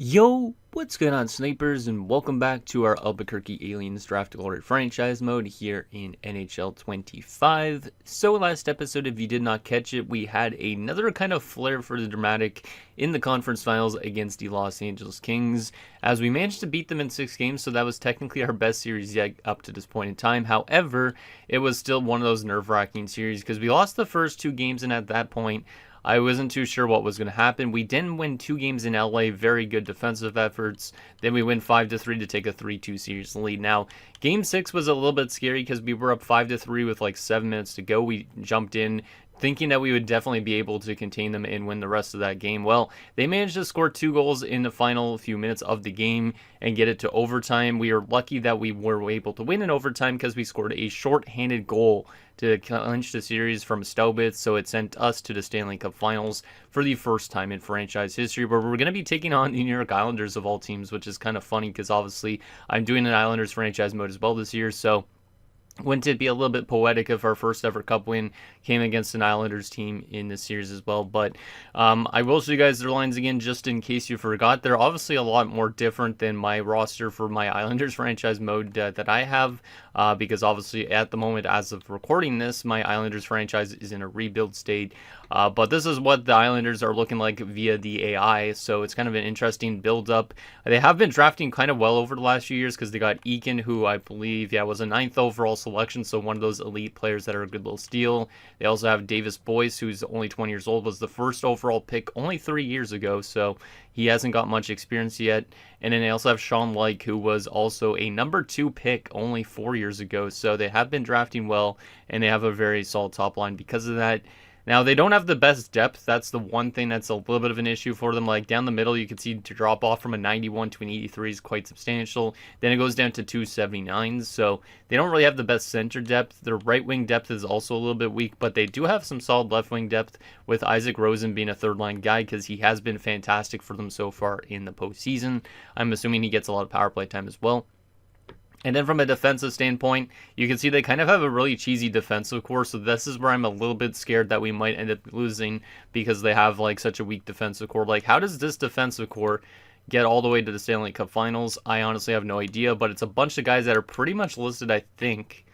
Yo, what's going on, snipers, and welcome back to our Albuquerque Aliens Draft Glory franchise mode here in NHL 25. So last episode, if you did not catch it, we had another kind of flair for the dramatic in the conference finals against the Los Angeles Kings, as we managed to beat them in 6 games, so that was technically our best series yet up to this point in time. However, it was still one of those nerve-wracking series because we lost the first 2 games, and at that point, I wasn't too sure what was going to happen. We didn't win 2 games in LA, very good defensive efforts. Then we win 5-3 to take a 3-2 series lead. Now, Game 6 was a little bit scary because we were up 5-3 with like 7 minutes to go. We jumped in thinking that we would definitely be able to contain them and win the rest of that game. Well, they managed to score 2 goals in the final few minutes of the game and get it to overtime. We are lucky that we were able to win in overtime because we scored a short-handed goal to clinch the series from Staubitz, so it sent us to the Stanley Cup Finals for the first time in franchise history, where we're going to be taking on the New York Islanders of all teams, which is kind of funny because obviously I'm doing an Islanders franchise mode as well this year, so wouldn't it be a little bit poetic if our first ever cup win came against an Islanders team in this series as well? But I will show you guys their lines again just in case you forgot. They're obviously a lot more different than my roster for my Islanders franchise mode that I have because obviously at the moment as of recording this, my Islanders franchise is in a rebuild state. But this is what the Islanders are looking like via the AI, so it's kind of an interesting build-up. They have been drafting kind of well over the last few years because they got Eakin, who I believe, was a 9th overall selection, so one of those elite players that are a good little steal. They also have Davis Boyce, who's only 20 years old, was the first overall pick only 3 years ago, so he hasn't got much experience yet. And then they also have Sean Like, who was also a number 2 pick only 4 years ago, so they have been drafting well, and they have a very solid top line because of that. Now, they don't have the best depth. That's the one thing that's a little bit of an issue for them. Like, down the middle, you can see to drop off from a 91 to an 83 is quite substantial. Then it goes down to 279s. So they don't really have the best center depth. Their right wing depth is also a little bit weak, but they do have some solid left wing depth, with Isaac Rosen being a third-line guy because he has been fantastic for them so far in the postseason. I'm assuming he gets a lot of power play time as well. And then from a defensive standpoint, you can see they kind of have a really cheesy defensive core, so this is where I'm a little bit scared that we might end up losing because they have like such a weak defensive core. Like, how does this defensive core get all the way to the Stanley Cup Finals? I honestly have no idea, but it's a bunch of guys that are pretty much listed, I think,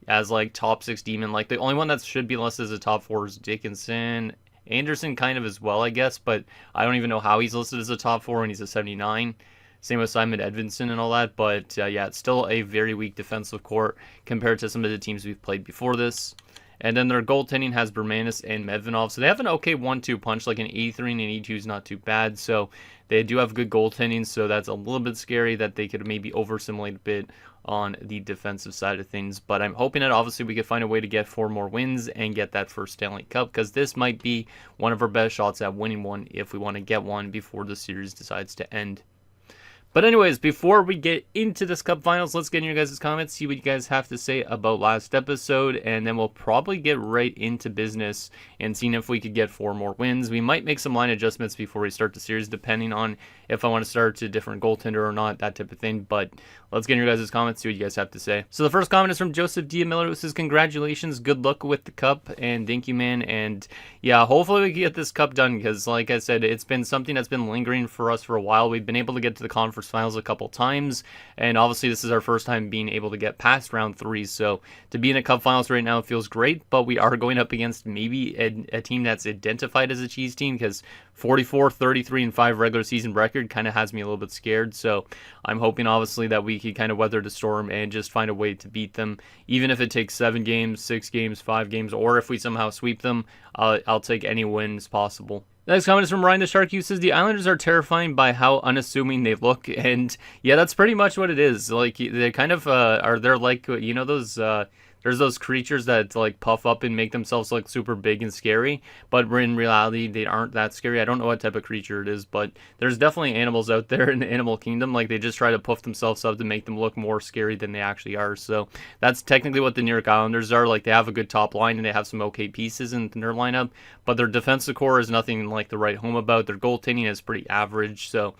as like top 6 demon. Like, the only one that should be listed as a top 4 is Dickinson. Anderson kind of as well, I guess, but I don't even know how he's listed as a top 4 when he's a 79. Same with Simon Edvinsson and all that, but it's still a very weak defensive core compared to some of the teams we've played before this. And then their goaltending has Bermanis and Medvedov, so they have an okay 1-2 punch, like an 83 and an 82 is not too bad, so they do have good goaltending, so that's a little bit scary that they could maybe oversimulate a bit on the defensive side of things. But I'm hoping that obviously we could find a way to get 4 more wins and get that first Stanley Cup, because this might be one of our best shots at winning one if we want to get one before the series decides to end. But anyways, before we get into this Cup Finals, let's get in your guys' comments, see what you guys have to say about last episode, and then we'll probably get right into business and seeing if we could get 4 more wins. We might make some line adjustments before we start the series, depending on if I want to start a different goaltender or not, that type of thing. But let's get in your guys' comments, see what you guys have to say. So the first comment is from Joseph D. Miller, who says, congratulations, good luck with the Cup, and thank you, man. And yeah, hopefully we can get this Cup done, because like I said, it's been something that's been lingering for us for a while. We've been able to get to the conference finals a couple times, and obviously this is our first time being able to get past round 3, so to be in a Cup Finals right now feels great. But we are going up against maybe a team that's identified as a cheese team, because 44, 33, and 5 regular season record kind of has me a little bit scared. So I'm hoping obviously that we can kind of weather the storm and just find a way to beat them, even if it takes 7 games, 6 games, 5 games, or if we somehow sweep them. I'll take any wins possible. Next comment is from Ryan the Shark, who says, the Islanders are terrifying by how unassuming they look. And yeah, that's pretty much what it is. Like, they kind of they're like, you know, those there's those creatures that like puff up and make themselves look super big and scary, but in reality they aren't that scary. I don't know what type of creature it is, but there's definitely animals out there in the animal kingdom. Like, they just try to puff themselves up to make them look more scary than they actually are. So that's technically what the New York Islanders are. Like, they have a good top line and they have some okay pieces in their lineup, but their defensive core is nothing like to write home about. Their goaltending is pretty average, so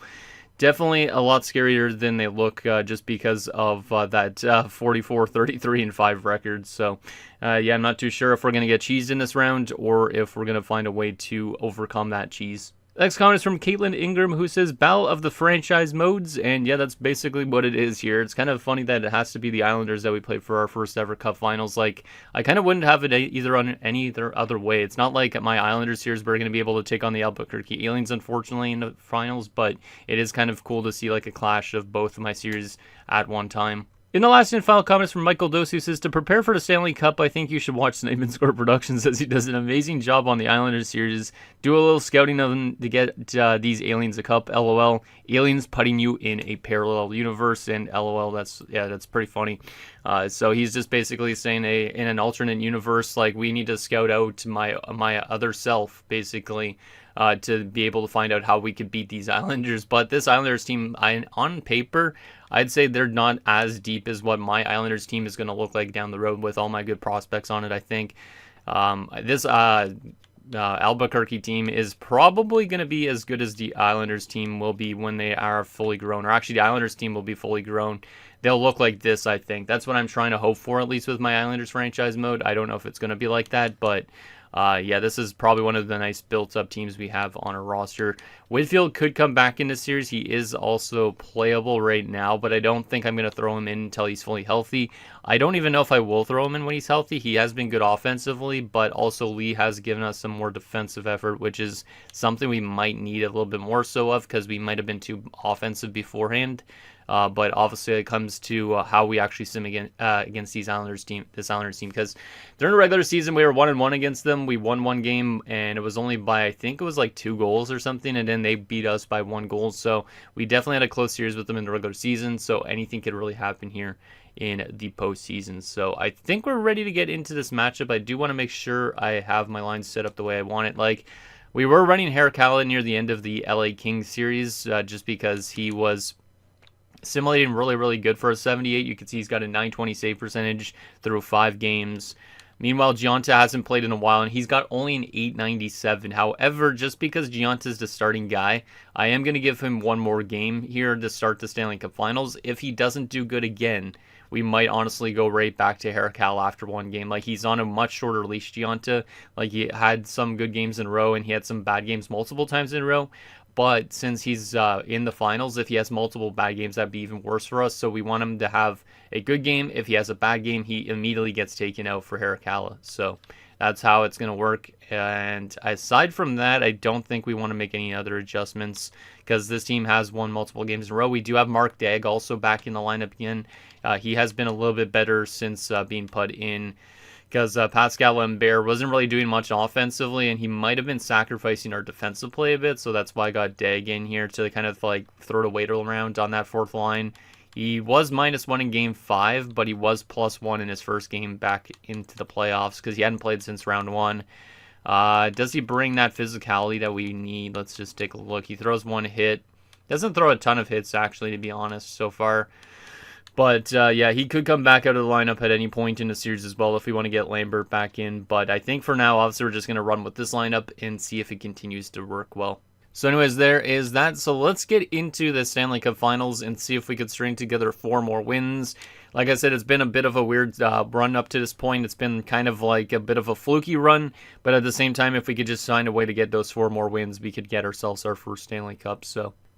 definitely a lot scarier than they look, just because of that 44, 33, and 5 record. So, yeah, I'm not too sure if we're going to get cheesed in this round or if we're going to find a way to overcome that cheese. Next comment is from Caitlin Ingram, who says, Battle of the Franchise Modes. And yeah, that's basically what it is here. It's kind of funny that it has to be the Islanders that we played for our first ever Cup Finals. Like, I kind of wouldn't have it either on any other way. It's not like my Islanders series we're going to be able to take on the Albuquerque Aliens, unfortunately, in the finals. But it is kind of cool to see like a clash of both of my series at one time. In the last and final comments from Michael Dose, who says, to prepare for the Stanley Cup, I think you should watch Snipe and Score Productions, as he does an amazing job on the Islanders series. Do a little scouting of them to get these aliens a cup. LOL. Aliens putting you in a parallel universe, and LOL. That's pretty funny. So he's just basically saying in an alternate universe, like, we need to scout out my other self, basically. To be able to find out how we could beat these Islanders. But this Islanders team, on paper, I'd say they're not as deep as what my Islanders team is going to look like down the road with all my good prospects on it, I think. This Albuquerque team is probably going to be as good as the Islanders team will be when they are fully grown. Or actually, the Islanders team will be fully grown. They'll look like this, I think. That's what I'm trying to hope for, at least with my Islanders franchise mode. I don't know if it's going to be like that, but yeah, this is probably one of the nice built-up teams we have on our roster. Whitfield could come back in this series. He is also playable right now, but I don't think I'm going to throw him in until he's fully healthy. I don't even know if I will throw him in when he's healthy. He has been good offensively, but also Lee has given us some more defensive effort, which is something we might need a little bit more so of, because we might have been too offensive beforehand. But obviously it comes to how we actually sim against this Islanders team, because during the regular season we were 1-1 against them. We won one game, and it was only by, I think it was like 2 goals or something, and then they beat us by 1 goal. So we definitely had a close series with them in the regular season. So anything could really happen here in the postseason. So I think we're ready to get into this matchup. I do want to make sure I have my lines set up the way I want it. Like, we were running Heracala near the end of the LA Kings series, just because he was simulating really, really good for a 78. You can see he's got a 920 save percentage through 5 games. Meanwhile, Gionta hasn't played in a while, and he's got only an 897. However, just because Gionta's the starting guy, I am going to give him one more game here to start the Stanley Cup Finals. If he doesn't do good again, we might honestly go right back to Heracala after one game. Like, he's on a much shorter leash, Gionta. Like, he had some good games in a row, and he had some bad games multiple times in a row. But since he's in the finals, if he has multiple bad games, that'd be even worse for us. So we want him to have a good game. If he has a bad game, he immediately gets taken out for Heracala. So that's how it's going to work. And aside from that, I don't think we want to make any other adjustments, because this team has won multiple games in a row. We do have Mark Dagg also back in the lineup again. He has been a little bit better since being put in, because Pascal Lambert wasn't really doing much offensively, and he might have been sacrificing our defensive play a bit, so that's why I got Dagg in here to kind of like throw the weight around on that fourth line. He was -1 in Game 5, but he was +1 in his first game back into the playoffs, because he hadn't played since round 1. Does he bring that physicality that we need? Let's just take a look. He throws 1 hit. Doesn't throw a ton of hits, actually, to be honest, so far. But, yeah, he could come back out of the lineup at any point in the series as well if we want to get Lambert back in. But I think for now, obviously, we're just going to run with this lineup and see if it continues to work well. So anyways, there is that. So let's get into the Stanley Cup Finals and see if we could string together 4 more wins. Like I said, it's been a bit of a weird run up to this point. It's been kind of like a bit of a fluky run. But at the same time, if we could just find a way to get those 4 more wins, we could get ourselves our first Stanley Cup.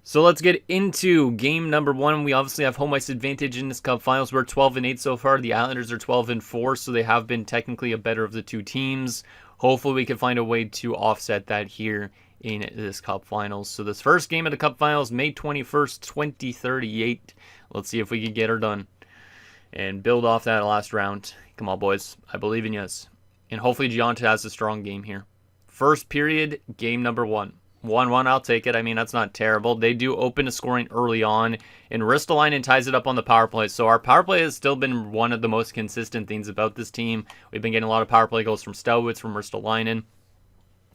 So let's get into game number 1. We obviously have home ice advantage in this Cup Finals. We're 12-8 so far. The Islanders are 12-4, so they have been technically a better of the 2 teams. Hopefully we can find a way to offset that here in this Cup Finals. So this first game of the Cup Finals, May 21st, 2038. Let's see if we can get her done and build off that last round. Come on, boys. I believe in us. And hopefully Gionta has a strong game here. First period, game number 1. 1-1, I'll take it. I mean, that's not terrible. They do open the scoring early on, and Ristolainen ties it up on the power play. So our power play has still been one of the most consistent things about this team. We've been getting a lot of power play goals from Stowitz, from Ristolainen,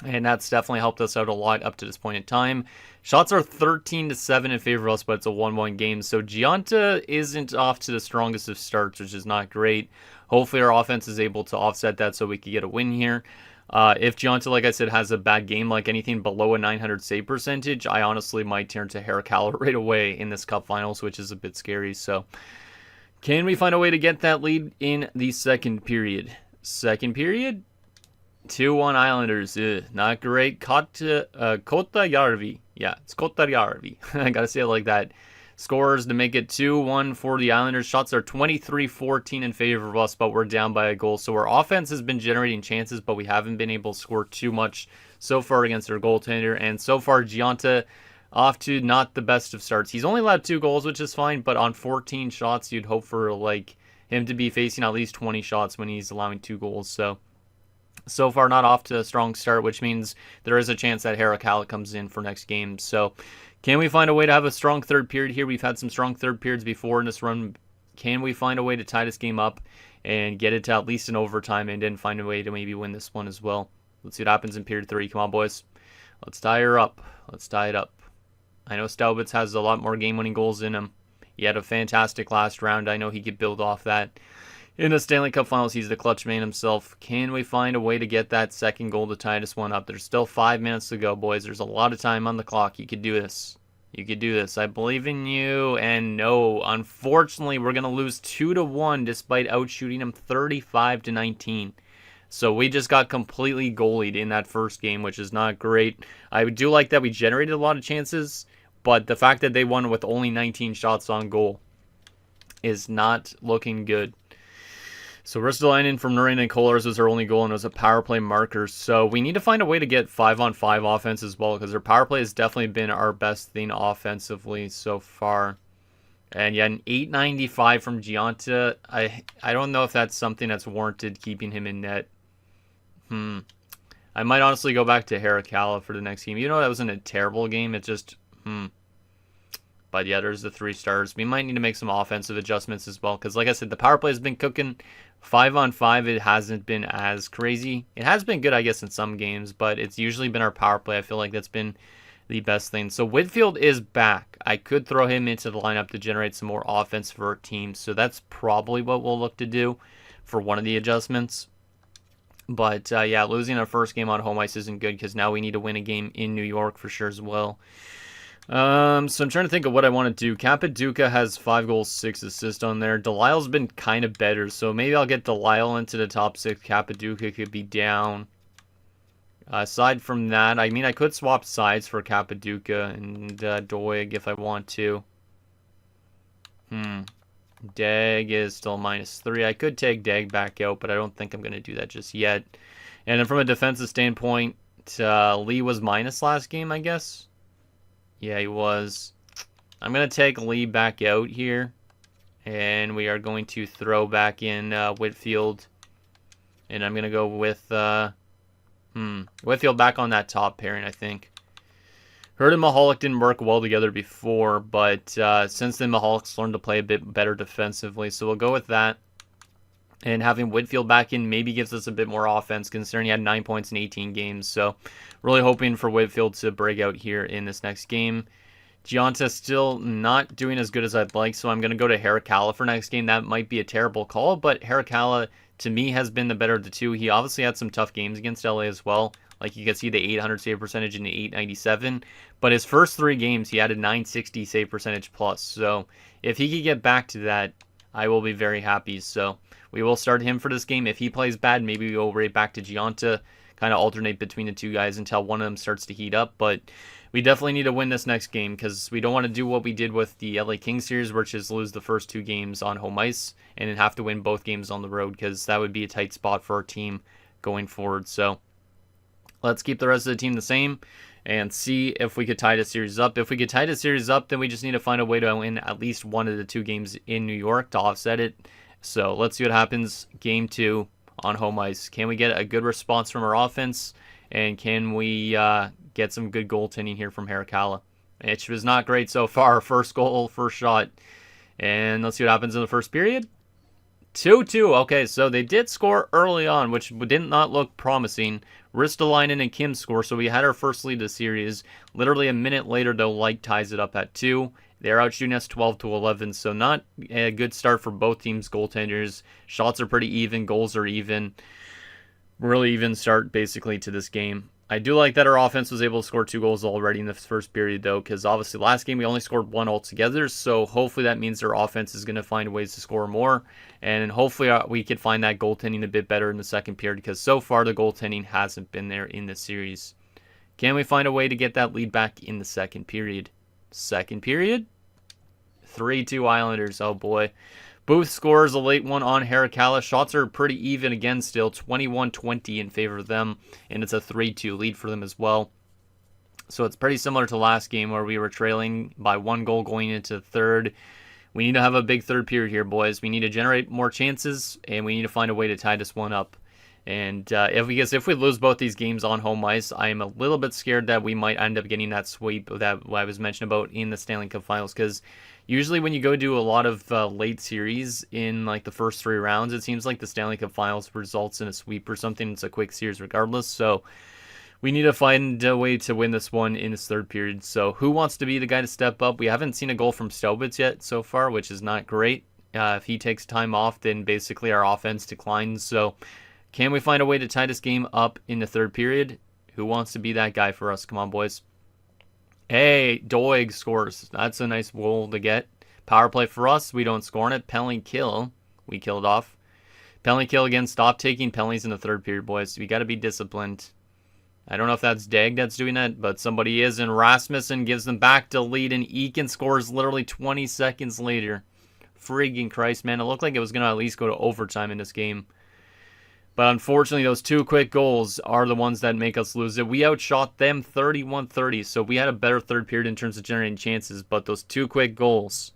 and that's definitely helped us out a lot up to this point in time. Shots are 13-7 in favor of us, but it's a 1-1 game. So Gionta isn't off to the strongest of starts, which is not great. Hopefully our offense is able to offset that so we can get a win here. If Gionta, like I said, has a bad game, like anything below a 900 save percentage, I honestly might turn to Heracala right away in this Cup Finals, which is a bit scary. So, can we find a way to get that lead in the second period? Second period? 2-1 Islanders. Not great. Kotajärvi. Yeah, it's Kotajärvi. I gotta say it like that. Scores to make it 2-1 for the Islanders. Shots are 23-14 in favor of us, but we're down by a goal. So our offense has been generating chances, but we haven't been able to score too much so far against our goaltender. And so far, Gionta off to not the best of starts. He's only allowed 2 goals, which is fine, but on 14 shots, you'd hope for him to be facing at least 20 shots when he's allowing 2 goals. So far, not off to a strong start, which means there is a chance that Harakala comes in for next game. So, can we find a way to have a strong third period here? We've had some strong third periods before in this run. Can we find a way to tie this game up and get it to at least an overtime and then find a way to maybe win this one as well? Let's see what happens in period 3. Come on, boys. Let's tie her up. Let's tie it up. I know Staubitz has a lot more game-winning goals in him. He had a fantastic last round. I know he could build off that. In the Stanley Cup Finals, he's the clutch man himself. Can we find a way to get that second goal to tie this one up? There's still 5 minutes to go, boys. There's a lot of time on the clock. You could do this. You could do this. I believe in you. And no, unfortunately, we're going to lose 2-1 despite outshooting him 35-19. So we just got completely goalied in that first game, which is not great. I do like that we generated a lot of chances, but the fact that they won with only 19 shots on goal is not looking good. So Ristolainen from Noreen and Kolarz was our only goal, and it was a power play marker. So we need to find a way to get 5-on-5 offense as well, because our power play has definitely been our best thing offensively so far. And yeah, an 895 from Gionta. I don't know if that's something that's warranted keeping him in net. I might honestly go back to Harakala for the next game. You know, that wasn't a terrible game. It just, But yeah, there's the 3 stars. We might need to make some offensive adjustments as well, because like I said, the power play has been cooking. 5-on-5, it hasn't been as crazy. It has been good, I guess, in some games, but it's usually been our power play. I feel like that's been the best thing. So Whitfield is back. I could throw him into the lineup to generate some more offense for our team. So that's probably what we'll look to do for one of the adjustments. But yeah, losing our first game on home ice isn't good, because now we need to win a game in New York for sure as well. So I'm trying to think of what I want to do. Capaduca has 5 goals, 6 assists on there. Delisle's been kind of better, so maybe I'll get Delisle into the top 6. Capaduca could be down. Aside from that, I mean, I could swap sides for Capaduca and Doig if I want to. Dag is still -3. I could take Dag back out, but I don't think I'm going to do that just yet. And then from a defensive standpoint, Lee was minus last game, I guess. Yeah, he was. I'm going to take Lee back out here. And we are going to throw back in Whitfield. And I'm going to go with Whitfield back on that top pairing, I think. Hurd and Mahalik didn't work well together before, but since then Mahalik's learned to play a bit better defensively. So we'll go with that. And having Whitfield back in maybe gives us a bit more offense, considering he had 9 points in 18 games. So really hoping for Whitfield to break out here in this next game. Gionta still not doing as good as I'd like, so I'm going to go to Harakala for next game. That might be a terrible call, but Harakala, to me, has been the better of the two. He obviously had some tough games against LA as well. Like you can see the 800 save percentage and the 897. But his first 3 games, he had a 960 save percentage plus. So if he could get back to that, I will be very happy. So we will start him for this game. If he plays bad, maybe we go right back to Gionta, kind of alternate between the two guys until one of them starts to heat up. But we definitely need to win this next game, because we don't want to do what we did with the LA Kings series, which is lose the first 2 games on home ice and then have to win both games on the road, because that would be a tight spot for our team going forward. So let's keep the rest of the team the same and see if we could tie the series up. If we could tie the series up, then we just need to find a way to win at least one of the 2 games in New York to offset it. So let's see what happens game 2 on home ice. Can we get a good response from our offense? And can we get some good goaltending here from Harakala? It was not great so far. First goal, first shot. And let's see what happens in the first period. 2-2. Okay, so they did score early on, which did not look promising. Ristolainen and Kim score, so we had our first lead of the series. Literally a minute later, though, Light ties it up at 2. They're outshooting us 12-11, so not a good start for both teams' goaltenders. Shots are pretty even, goals are even. Really even start, basically, to this game. I do like that our offense was able to score 2 goals already in the first period, though, because obviously last game we only scored 1 altogether, so hopefully that means our offense is going to find ways to score more, and hopefully we could find that goaltending a bit better in the second period, because so far the goaltending hasn't been there in this series. Can we find a way to get that lead back in the second period? Second period? 3-2 Islanders, oh boy. Booth scores a late one on Harakala. Shots are pretty even again still, 21-20 in favor of them, and it's a 3-2 lead for them as well. So it's pretty similar to last game where we were trailing by 1 goal going into third. We need to have a big third period here, boys. We need to generate more chances, and we need to find a way to tie this one up. And if we lose both these games on home ice, I am a little bit scared that we might end up getting that sweep that I was mentioning about in the Stanley Cup Finals, because usually when you go do a lot of late series in like the first 3 rounds, it seems like the Stanley Cup Finals results in a sweep or something. It's a quick series regardless, so we need to find a way to win this one in this third period. So who wants to be the guy to step up? We haven't seen a goal from Staubitz yet so far, which is not great. If he takes time off, then basically our offense declines, so can we find a way to tie this game up in the third period? Who wants to be that guy for us? Come on, boys. Hey, Doig scores. That's a nice goal to get. Power play for us. We don't score on it. Penalty kill. We killed off. Penalty kill again. Stop taking penalties in the third period, boys. We got to be disciplined. I don't know if that's Dag that's doing that, but somebody is. And Rasmussen gives them back to lead, and Eakin scores literally 20 seconds later. Friggin' Christ, man. It looked like it was going to at least go to overtime in this game. But unfortunately, those 2 quick goals are the ones that make us lose it. We outshot them 31-30, so we had a better third period in terms of generating chances. But those 2 quick goals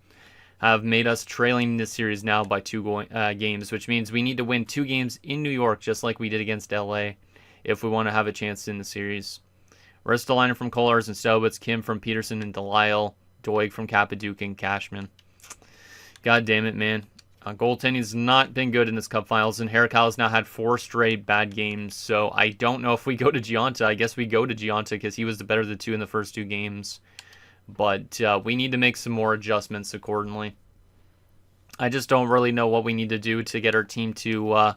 have made us trailing this series now by 2 games, which means we need to win 2 games in New York, just like we did against LA, if we want to have a chance in the series. Ristolainen from Kolarz and Staubitz, Kim from Peterson and Delisle, Doig from Kapaduka and Cashman. God damn it, man. Goaltending's not been good in this Cup Finals, and Harakala has now had 4 straight bad games, so I don't know if we go to Gionta. I guess we go to Gionta because he was the better of the 2 in the first 2 games. But we need to make some more adjustments accordingly. I just don't really know what we need to do to get our team to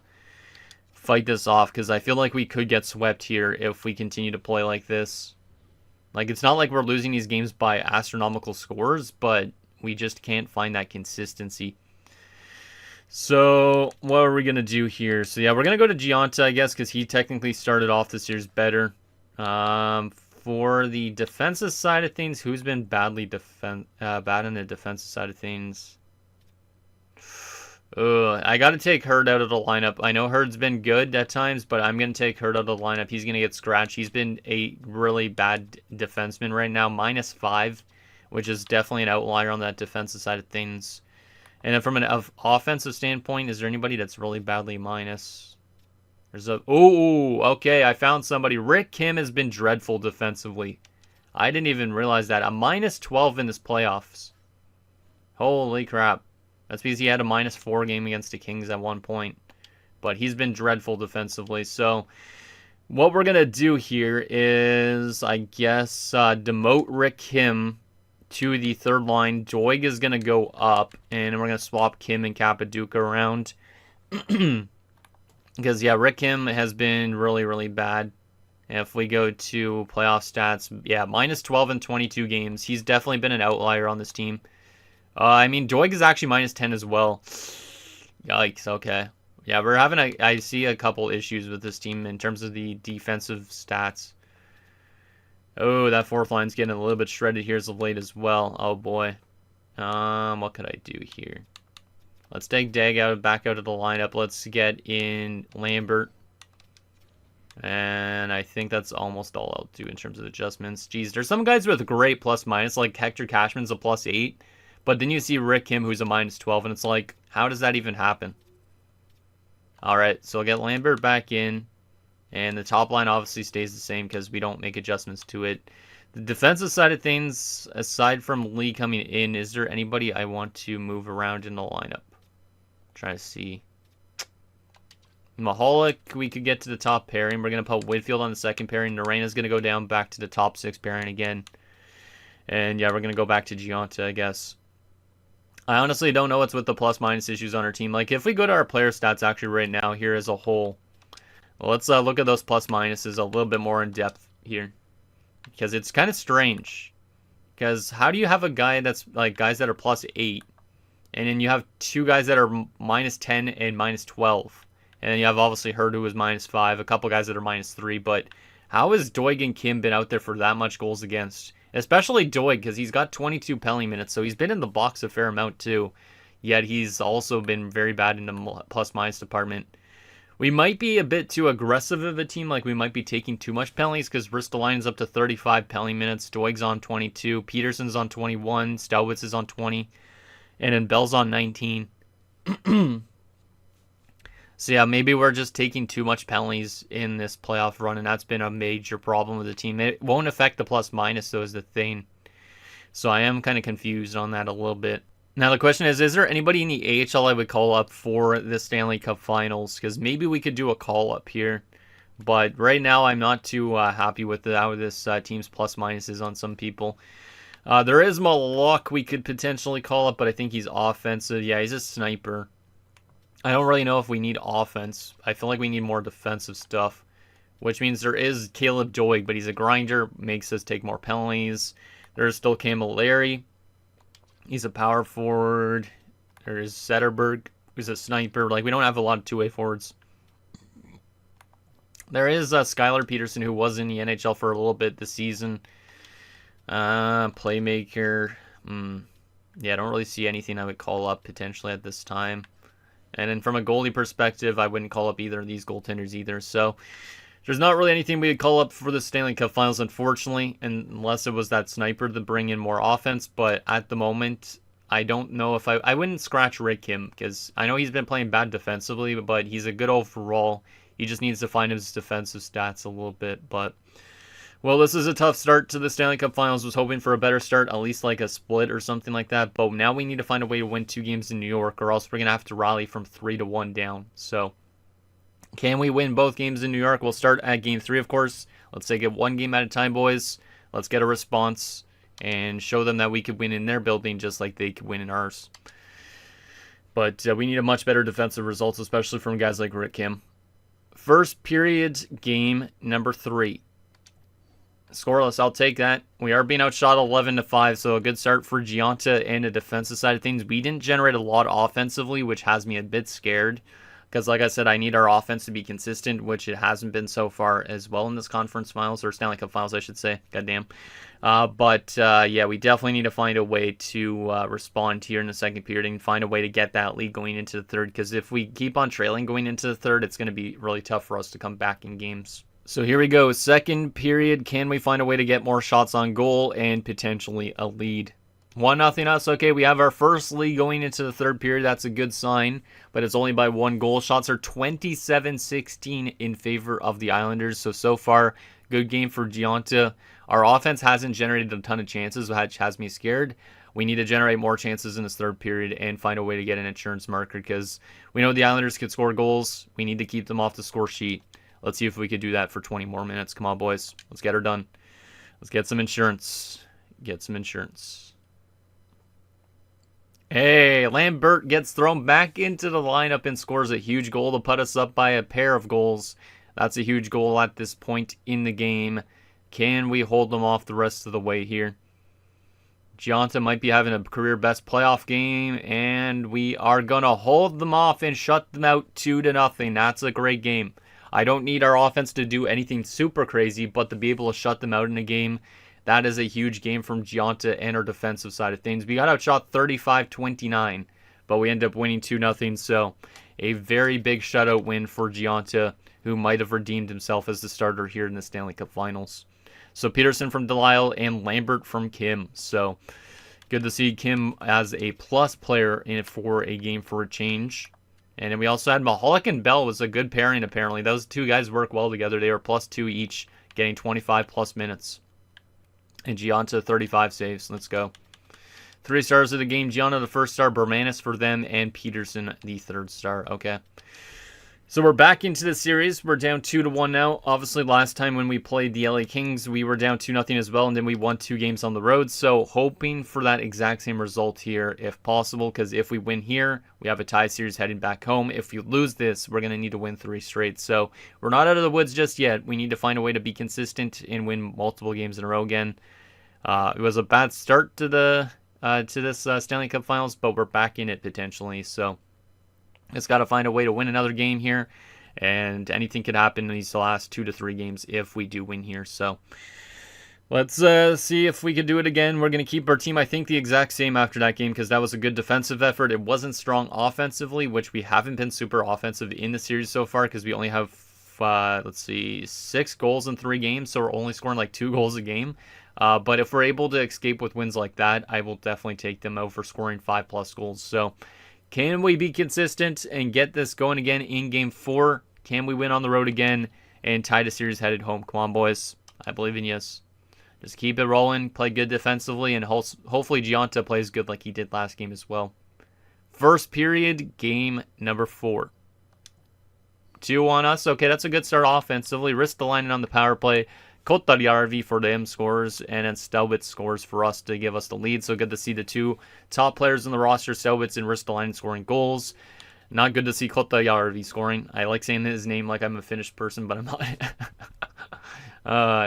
fight this off, because I feel like we could get swept here if we continue to play like this. Like, it's not like we're losing these games by astronomical scores, but we just can't find that consistency. So, what are we going to do here? So, yeah, we're going to go to Gionta, I guess, because he technically started off this year's better. For the defensive side of things, who's been bad on the defensive side of things? I got to take Hurd out of the lineup. I know Hurd's been good at times, but I'm going to take Hurd out of the lineup. He's going to get scratched. He's been a really bad defenseman right now, -5, which is definitely an outlier on that defensive side of things. And then from an offensive standpoint, is there anybody that's really badly minus? Okay, I found somebody. Rick Kim has been dreadful defensively. I didn't even realize that. A -12 in this playoffs. Holy crap. That's because he had a -4 game against the Kings at one point. But he's been dreadful defensively. So what we're going to do here is, I guess, demote Rick Kim to the third line. Doig is going to go up, and we're going to swap Kim and Kapaduka around. Because, yeah, Rick Kim has been really, really bad. And if we go to playoff stats, yeah, -12 in 22 games. He's definitely been an outlier on this team. I mean, Doig is actually -10 as well. Yikes, okay. Yeah, we're having I see a couple issues with this team in terms of the defensive stats. Oh, that fourth line's getting a little bit shredded here as of late as well. Oh boy. What could I do here? Let's take Dag back out of the lineup. Let's get in Lambert. And I think that's almost all I'll do in terms of adjustments. Geez, there's some guys with great plus-minus, like Hector Cashman's a +8. But then you see Rick Kim, who's a -12, and it's like, how does that even happen? Alright, so I'll get Lambert back in. And the top line obviously stays the same because we don't make adjustments to it. The defensive side of things, aside from Lee coming in, is there anybody I want to move around in the lineup? Try to see. Mahalik, we could get to the top pairing. We're going to put Whitfield on the second pairing. Narena's going to go down back to the top 6 pairing again. And yeah, we're going to go back to Gionta, I guess. I honestly don't know what's with the plus-minus issues on our team. Like, if we go to our player stats actually right now here as a whole, well, let's look at those plus-minuses a little bit more in depth. here. Because it's kind of strange. Because how do you have a guy that's like guys that are +8, and then you have two guys that are -10 and -12, and then you have obviously Hurd who is -5, a couple guys that are -3. But how has Doig and Kim been out there for that much goals against? Especially Doig, because he's got 22 penalty minutes, so he's been in the box a fair amount too. Yet he's also been very bad in the plus-minus department. We might be a bit too aggressive of a team, like we might be taking too much penalties, because Ristolainen's up to 35 penalty minutes, Doig's on 22, Peterson's on 21, Stelwitz is on 20, and then Bell's on 19. So yeah, maybe we're just taking too much penalties in this playoff run, and that's been a major problem with the team. It won't affect the plus-minus, though, is the thing. So I am kind of confused on that a little bit. Now the question is there anybody in the AHL I would call up for the Stanley Cup Finals? Because maybe we could do a call-up here. But right now I'm not too happy with how this team's plus-minus is on some people. There is Malok we could potentially call up, but I think he's offensive. Yeah, he's a sniper. I don't really know if we need offense. I feel like we need more defensive stuff. Which means there is Caleb Doig, but he's a grinder. Makes us take more penalties. There's still Camilleri. He's a power forward. There's Zetterberg, who's a sniper. Like, we don't have a lot of two-way forwards. There is Skylar Peterson, who was in the NHL for a little bit this season. Playmaker. Yeah, I don't really see anything I would call up potentially at this time. And then from a goalie perspective, I wouldn't call up either of these goaltenders either. So there's not really anything we could call up for the Stanley Cup Finals, unfortunately, unless it was that sniper to bring in more offense. But at the moment, I don't know if I wouldn't scratch Rick Kim, because I know he's been playing bad defensively, but he's a good overall. He just needs to find his defensive stats a little bit. But, well, this is a tough start to the Stanley Cup Finals. Was hoping for a better start, at least like a split or something like that. But now we need to find a way to win 2 games in New York, or else we're going to have to rally from 3-1 down. So can we win both games in New York? We'll start at Game 3, of course. Let's take it one game at a time, boys. Let's get a response and show them that we could win in their building just like they could win in ours. But we need a much better defensive results, especially from guys like Rick Kim. First period, game number 3. Scoreless, I'll take that. We are being outshot 11-5, so a good start for Giunta and the defensive side of things. We didn't generate a lot offensively, which has me a bit scared. Because, like I said, I need our offense to be consistent, which it hasn't been so far as well in this conference finals, or Stanley Cup Finals, I should say. Goddamn. Yeah, we definitely need to find a way to respond here in the second period and find a way to get that lead going into the third. Because if we keep on trailing going into the third, it's going to be really tough for us to come back in games. So here we go. Second period. Can we find a way to get more shots on goal and potentially a lead? 1-0 us. Okay, we have our first lead going into the third period. That's a good sign, but it's only by 1 goal. Shots are 27-16 in favor of the Islanders. So far, good game for Giunta. Our offense hasn't generated a ton of chances, which has me scared. We need to generate more chances in this third period and find a way to get an insurance marker, because we know the Islanders could score goals. We need to keep them off the score sheet. Let's see if we could do that for 20 more minutes. Come on, boys. Let's get her done. Let's get some insurance. Get some insurance. Hey, Lambert gets thrown back into the lineup and scores a huge goal to put us up by a pair of goals. That's a huge goal at this point in the game. Can we hold them off the rest of the way here? Giunta might be having a career best playoff game, and we are going to hold them off and shut them out 2-0. That's a great game. I don't need our offense to do anything super crazy, but to be able to shut them out in a game, that is a huge game from Giunta and our defensive side of things. We got outshot 35-29, but we end up winning 2-0. So a very big shutout win for Giunta, who might have redeemed himself as the starter here in the Stanley Cup Finals. So Peterson from Delisle and Lambert from Kim. So good to see Kim as a plus player in it for a game for a change. And then we also had Mahalik and Bell was a good pairing, apparently. Those two guys work well together. They were +2 each, getting 25+ minutes. And Giunta, 35 saves. Let's go. 3 stars of the game. Giunta, the first star. Bermanis for them. And Peterson, the third star. Okay. So we're back into the series. We're down 2-1 now. Obviously, last time when we played the LA Kings, we were down 2-0 as well, and then we won 2 games on the road. So hoping for that exact same result here if possible, because if we win here, we have a tie series heading back home. If we lose this, we're going to need to win 3 straight. So we're not out of the woods just yet. We need to find a way to be consistent and win multiple games in a row again. It was a bad start to this Stanley Cup Finals, but we're back in it potentially. So it's got to find a way to win another game here, and anything could happen in these last 2 to 3 games if we do win here. So let's see if we could do it again. We're going to keep our team, I think, the exact same after that game because that was a good defensive effort. It wasn't strong offensively, which we haven't been super offensive in the series so far because we only have, 6 goals in 3 games, so we're only scoring like 2 goals a game. But if we're able to escape with wins like that, I will definitely take them over scoring 5+ goals. So can we be consistent and get this going again in Game 4? Can we win on the road again and tie the series headed home? Come on, boys. I believe in yes. Just keep it rolling, play good defensively, and hopefully Gionta plays good like he did last game as well. First period, game number 4. 2 on us. Okay, that's a good start offensively. Ristolainen on the power play. Kotarjärvi for them scores, and then Stelbitz scores for us to give us the lead. So good to see the 2 top players in the roster, Stelbitz and Ristolainen, scoring goals. Not good to see Kotarjärvi scoring. I like saying his name like I'm a Finnish person, but I'm not.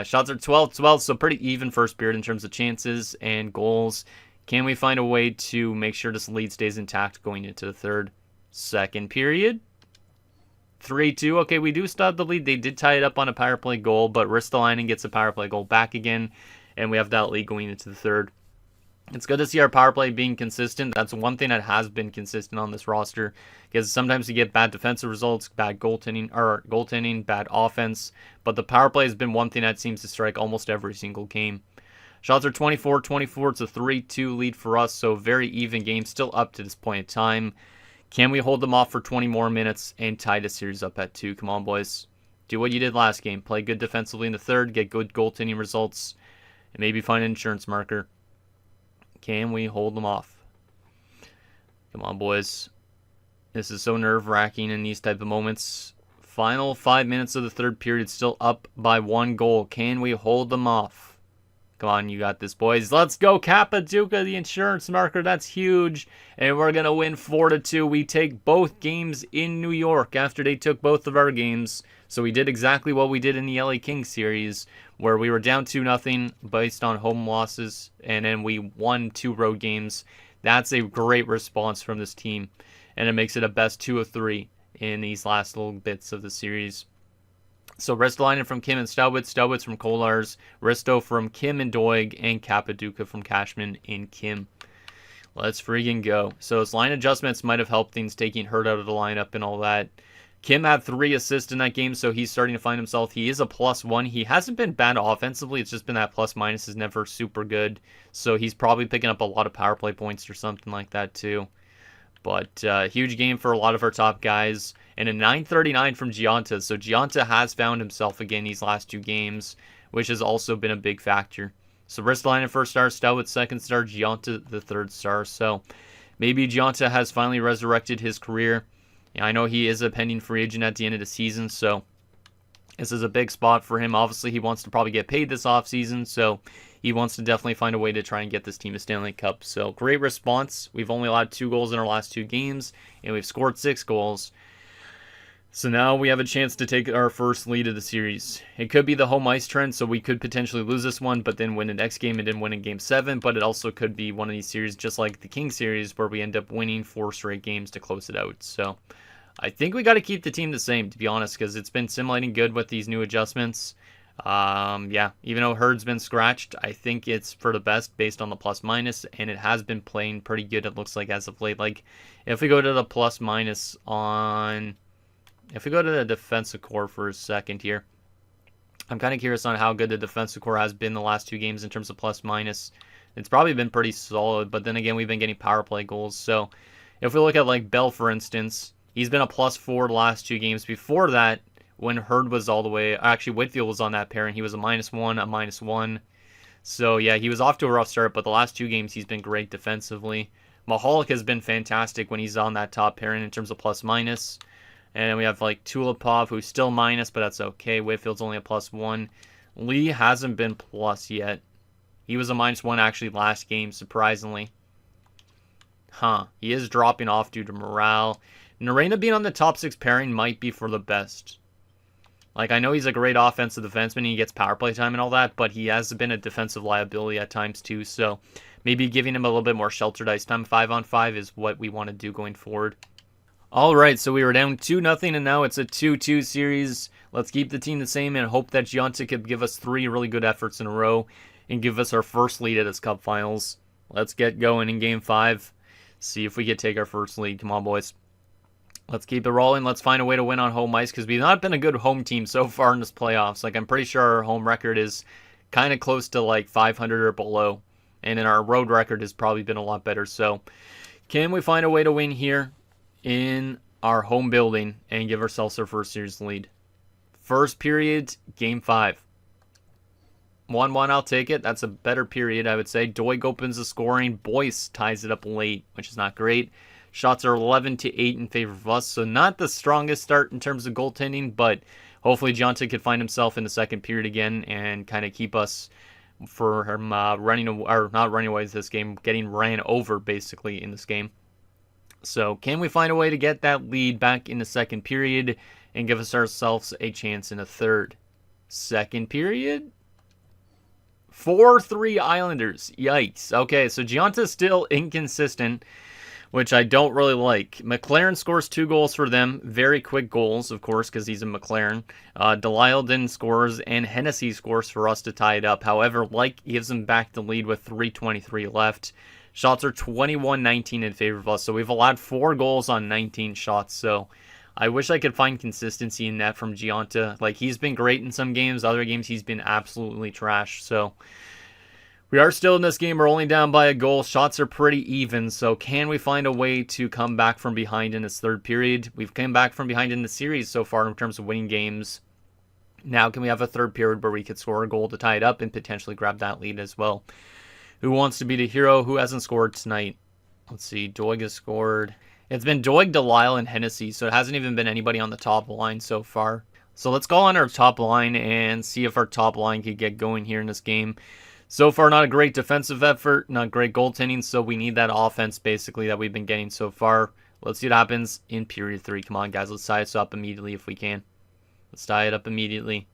Shots are 12-12, so pretty even first period in terms of chances and goals. Can we find a way to make sure this lead stays intact going into the third? Second period. 3-2. Okay, we do still have the lead. They did tie it up on a power play goal, but Ristolainen gets a power play goal back again, and we have that lead going into the third. It's good to see our power play being consistent. That's one thing that has been consistent on this roster, because sometimes you get bad defensive results, bad goaltending, bad offense, but the power play has been one thing that seems to strike almost every single game. Shots are 24-24. It's a 3-2 lead for us, so very even game still up to this point in time. Can we hold them off for 20 more minutes and tie the series up at 2? Come on, boys. Do what you did last game. Play good defensively in the third, get good goaltending results, and maybe find an insurance marker. Can we hold them off? Come on, boys. This is so nerve-wracking in these type of moments. Final 5 minutes of the third period, still up by 1 goal. Can we hold them off? Come on, you got this, boys. Let's go, Capaduca, the insurance marker. That's huge. And we're going to win 4-2. We take both games in New York after they took both of our games. So we did exactly what we did in the LA Kings series, where we were down 2-0 based on home losses, and then we won 2 road games. That's a great response from this team, and it makes it a best 2 of 3 in these last little bits of the series. So Ristolainen from Kim and Stelbitz, Stelbitz from Kolars, Risto from Kim and Doig, and Capaduca from Cashman and Kim. Let's freaking go. So his line adjustments might have helped things, taking Hurt out of the lineup and all that. Kim had 3 assists in that game, so he's starting to find himself. He is a +1. He hasn't been bad offensively. It's just been that plus-minus is never super good. So he's probably picking up a lot of power play points or something like that too. But huge game for a lot of our top guys. And a 939 from Gionta. So Gionta has found himself again these last 2 games, which has also been a big factor. So Ristolainen first star, Stelbitz second star, Gionta the third star. So maybe Gionta has finally resurrected his career. I know he is a pending free agent at the end of the season, so this is a big spot for him. Obviously, he wants to probably get paid this offseason, so he wants to definitely find a way to try and get this team a Stanley Cup. So great response. We've only allowed 2 goals in our last 2 games, and we've scored 6 goals. So now we have a chance to take our first lead of the series. It could be the home ice trend, so we could potentially lose this one, but then win the next game and then win in Game 7. But it also could be one of these series, just like the King series, where we end up winning 4 straight games to close it out. So I think we got to keep the team the same, to be honest, because it's been simulating good with these new adjustments. Yeah, even though Hurd's been scratched, I think it's for the best based on the plus-minus, and it has been playing pretty good, it looks like, as of late. Like, if we go to the plus-minus on... If we go to the defensive core for a second here, I'm kind of curious on how good the defensive core has been the last 2 games in terms of plus-minus. It's probably been pretty solid, but then again, we've been getting power play goals. So if we look at, like, Bell, for instance, he's been a +4 the last 2 games. Before that, when Hurd was all the way... Actually, Whitfield was on that pair, and he was a -1, a -1. So, yeah, he was off to a rough start, but the last 2 games, he's been great defensively. Mahalik has been fantastic when he's on that top pairing in terms of plus-minus. And we have like Tulipov, who's still minus, but that's okay. Whitfield's only a +1. Lee hasn't been plus yet. He was a -1 actually last game, surprisingly. He is dropping off due to morale. Narena being on the top 6 pairing might be for the best. Like, I know he's a great offensive defenseman. He gets power play time and all that, but he has been a defensive liability at times too. So maybe giving him a little bit more sheltered ice time 5-on-5 is what we want to do going forward. All right, so we were down 2-0, and now it's a 2-2 series. Let's keep the team the same and hope that Gionta could give us 3 really good efforts in a row and give us our first lead at this Cup Finals. Let's get going in Game 5. See if we can take our first lead. Come on, boys. Let's keep it rolling. Let's find a way to win on home ice because we've not been a good home team so far in this playoffs. Like, I'm pretty sure our home record is kind of close to like 500 or below. And then our road record has probably been a lot better. So, can we find a way to win here in our home building and give ourselves our first series lead? First period, Game 5. 1-1, I'll take it. That's a better period, I would say. Doig opens the scoring. Boyce ties it up late, which is not great. Shots are 11-8 in favor of us, so not the strongest start in terms of goaltending, but hopefully Gionta could find himself in the second period again and kind of keep us for him not running away with this game, getting ran over basically in this game. So can we find a way to get that lead back in the second period and give us ourselves a chance in the third? Second period? 4-3 Islanders. Yikes. Okay, so Gionta's still inconsistent, which I don't really like. McLaren scores 2 goals for them. Very quick goals, of course, because he's a McLaren. Delisle then scores, and Hennessy scores for us to tie it up. However, gives them back the lead with 3:23 left. Shots are 21-19 in favor of us, so we've allowed 4 goals on 19 shots, so I wish I could find consistency in that from Gionta. Like, he's been great in some games. Other games, he's been absolutely trash. So, we are still in this game. We're only down by a goal. Shots are pretty even. So, can we find a way to come back from behind in this third period? We've come back from behind in the series so far in terms of winning games. Now, can we have a third period where we could score a goal to tie it up and potentially grab that lead as well? Who wants to be the hero? Who hasn't scored tonight? Let's see. Doig has scored. It's been Doig, Delisle, and Hennessy, so it hasn't even been anybody on the top line so far. So let's go on our top line and see if our top line could get going here in this game. So far, not a great defensive effort, not great goaltending, so we need that offense, basically, that we've been getting so far. Let's see what happens in period 3. Come on, guys, let's tie this up immediately if we can. Let's tie it up immediately.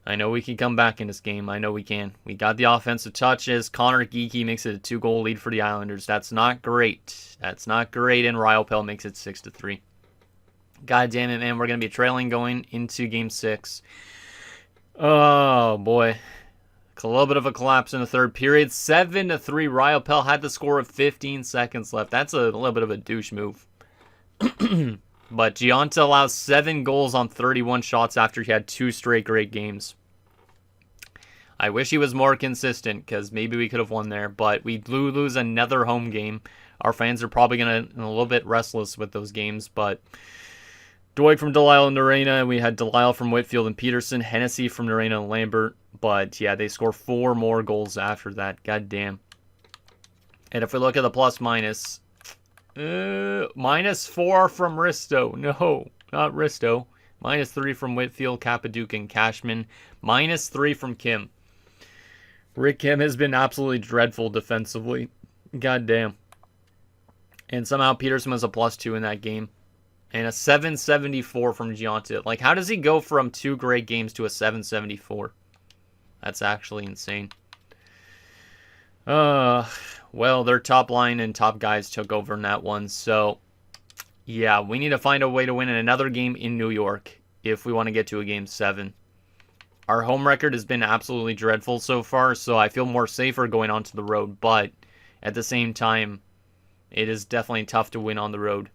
I know we can come back in this game. I know we can. We got the offensive touches. Connor Geekie makes it a 2-goal lead for the Islanders. That's not great. That's not great. And Ryopel makes it 6-3. God damn it, man. We're going to be trailing going into Game 6. Oh, boy. A little bit of a collapse in the third period. 7-3. Ryopel had the score of 15 seconds left. That's a little bit of a douche move. But Gionta allows 7 goals on 31 shots after he had 2 straight great games. I wish he was more consistent because maybe we could have won there, but we do lose another home game. Our fans are probably going to a little bit restless with those games, but Doig from Delisle and Narena. We had Delisle from Whitfield and Peterson, Hennessy from Narena and Lambert. But yeah, they score 4 more goals after that. God damn. And if we look at the plus minus, -4 from Risto. No, not Risto. -3 from Whitfield, Capaduke, and Cashman. -3 from Kim. Rick Kim has been absolutely dreadful defensively. God damn. And somehow Peterson was a +2 in that game. And a 774 from Gionta. Like, how does he go from 2 great games to a 774? That's actually insane. Well, their top line and top guys took over in that one. So, yeah, we need to find a way to win in another game in New York if we want to get to a Game 7. Our home record has been absolutely dreadful so far, so I feel more safer going onto the road. But at the same time, it is definitely tough to win on the road.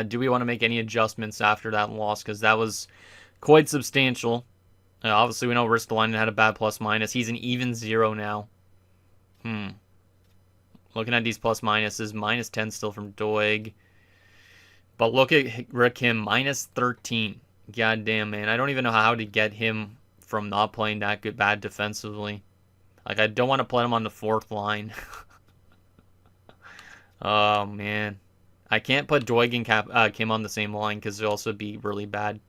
Do we want to make any adjustments after that loss? Because that was quite substantial. Obviously, we know Ristolainen had a bad plus-minus. He's an even 0 now. Looking at these plus-minuses, -10 still from Doig. But look at Rick Kim, -13. God damn, man. I don't even know how to get him from not playing that bad defensively. Like, I don't want to play him on the 4th line. Oh, man. I can't put Doig and Kim on the same line because it'll also be really bad.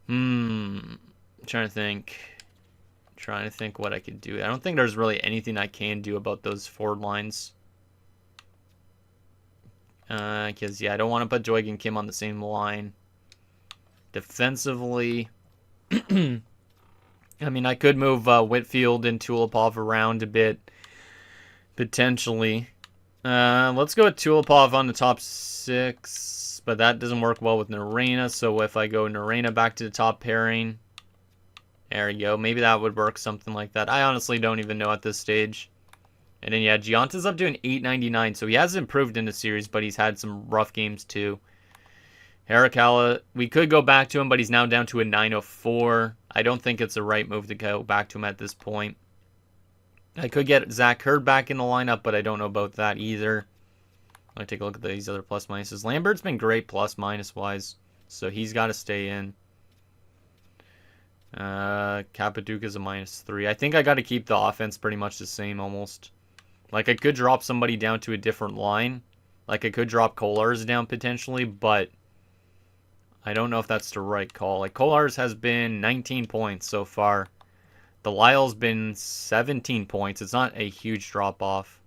I'm trying to think. Trying to think what I could do. I don't think there's really anything I can do about those forward lines. Because, yeah, I don't want to put Doig and Kim on the same line. Defensively, I mean, I could move Whitfield and Tulipov around a bit, potentially. Let's go with Tulipov on the top 6, but that doesn't work well with Narena, so if I go Narena back to the top pairing, there we go. Maybe that would work, something like that. I honestly don't even know at this stage. And then, yeah, Gianta's up to an 899, so he has improved in the series, but he's had some rough games too. Harakala, we could go back to him, but he's now down to a 904. I don't think it's the right move to go back to him at this point. I could get Zach Hurd back in the lineup, but I don't know about that either. I'll take a look at these other plus minuses. Lambert's been great plus minus wise, so he's got to stay in. Capaduca's a -3. I think I got to keep the offense pretty much the same almost. Like, I could drop somebody down to a different line. Like, I could drop Kolars down potentially, but I don't know if that's the right call. Like, Kolars has been 19 points so far. The Lyle's been 17 points. It's not a huge drop-off.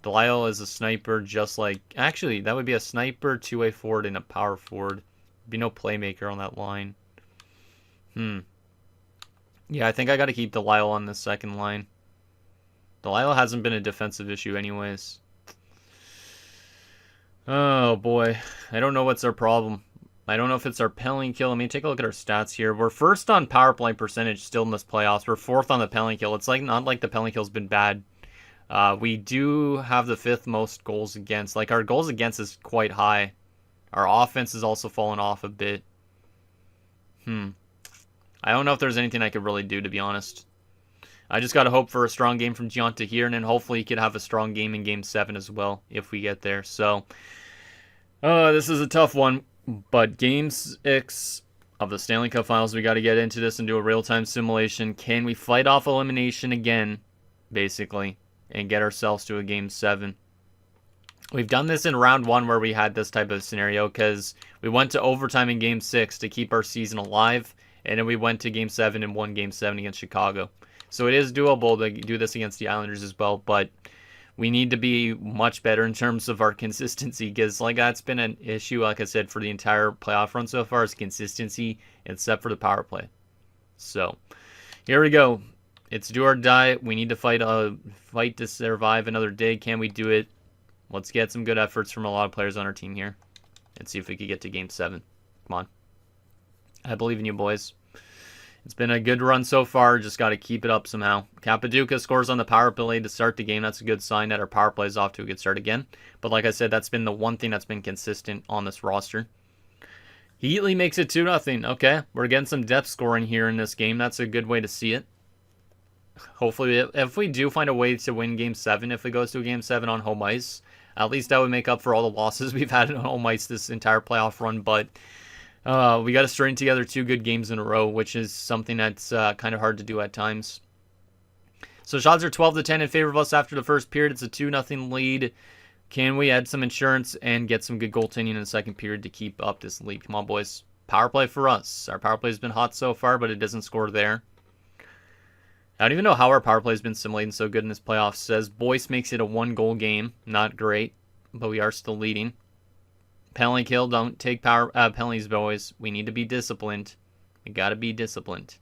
The Lyle is a sniper just like... Actually, that would be a sniper, two-way forward, and a power forward. There'd be no playmaker on that line. Yeah, I think I got to keep the Lyle on the second line. The Lyle hasn't been a defensive issue anyways. Oh, boy. I don't know what's our problem. I don't know if it's our penalty kill. Let me take a look at our stats here. We're first on power play percentage still in this playoffs. We're fourth on the penalty kill. It's like not like the penalty kill's been bad. We do have the 5th most goals against. Like, our goals against is quite high. Our offense has also fallen off a bit. I don't know if there's anything I could really do, to be honest. I just got to hope for a strong game from Gianta here, and then hopefully he could have a strong game in Game 7 as well, if we get there. So, this is a tough one, but Game 6 of the Stanley Cup Finals, we got to get into this and do a real-time simulation. Can we fight off elimination again, basically, and get ourselves to a Game 7? We've done this in round 1 where we had this type of scenario because we went to overtime in Game 6 to keep our season alive, and then we went to Game 7 and won Game 7 against Chicago. So it is doable to do this against the Islanders as well, but we need to be much better in terms of our consistency because like that's been an issue, like I said, for the entire playoff run so far is consistency except for the power play. So here we go. It's do or die. We need to fight to survive another day. Can we do it? Let's get some good efforts from a lot of players on our team here and see if we could get to Game 7. Come on. I believe in you, boys. It's been a good run so far. Just got to keep it up somehow. Capaduca scores on the power play to start the game. That's a good sign that our power play is off to a good start again. But like I said, that's been the one thing that's been consistent on this roster. Heatley makes it 2-0. Okay, we're getting some depth scoring here in this game. That's a good way to see it. Hopefully, if we do find a way to win Game 7, if it goes to a Game 7 on home ice, at least that would make up for all the losses we've had on home ice this entire playoff run. But we got to string together 2 good games in a row, which is something that's kind of hard to do at times. So shots are 12-10 in favor of us after the first period. It's a 2-0 lead. Can we add some insurance and get some good goaltending in the second period to keep up this lead? Come on, boys. Power play for us. Our power play has been hot so far, but it doesn't score there. I don't even know how our power play has been simulating so good in this playoff. Says Boyce makes it a 1-goal game. Not great, but we are still leading. Penalty kill. Don't take penalties, boys. We need to be disciplined. We got to be disciplined.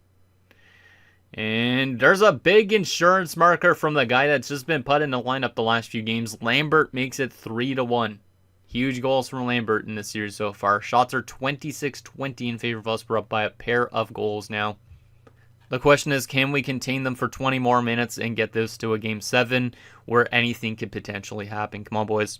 And there's a big insurance marker from the guy that's just been put in the lineup the last few games. Lambert makes it 3-1. Huge goals from Lambert in this series so far. Shots are 26-20 in favor of us. We're up by a pair of goals now. The question is, can we contain them for 20 more minutes and get this to a Game 7 where anything could potentially happen? Come on, boys.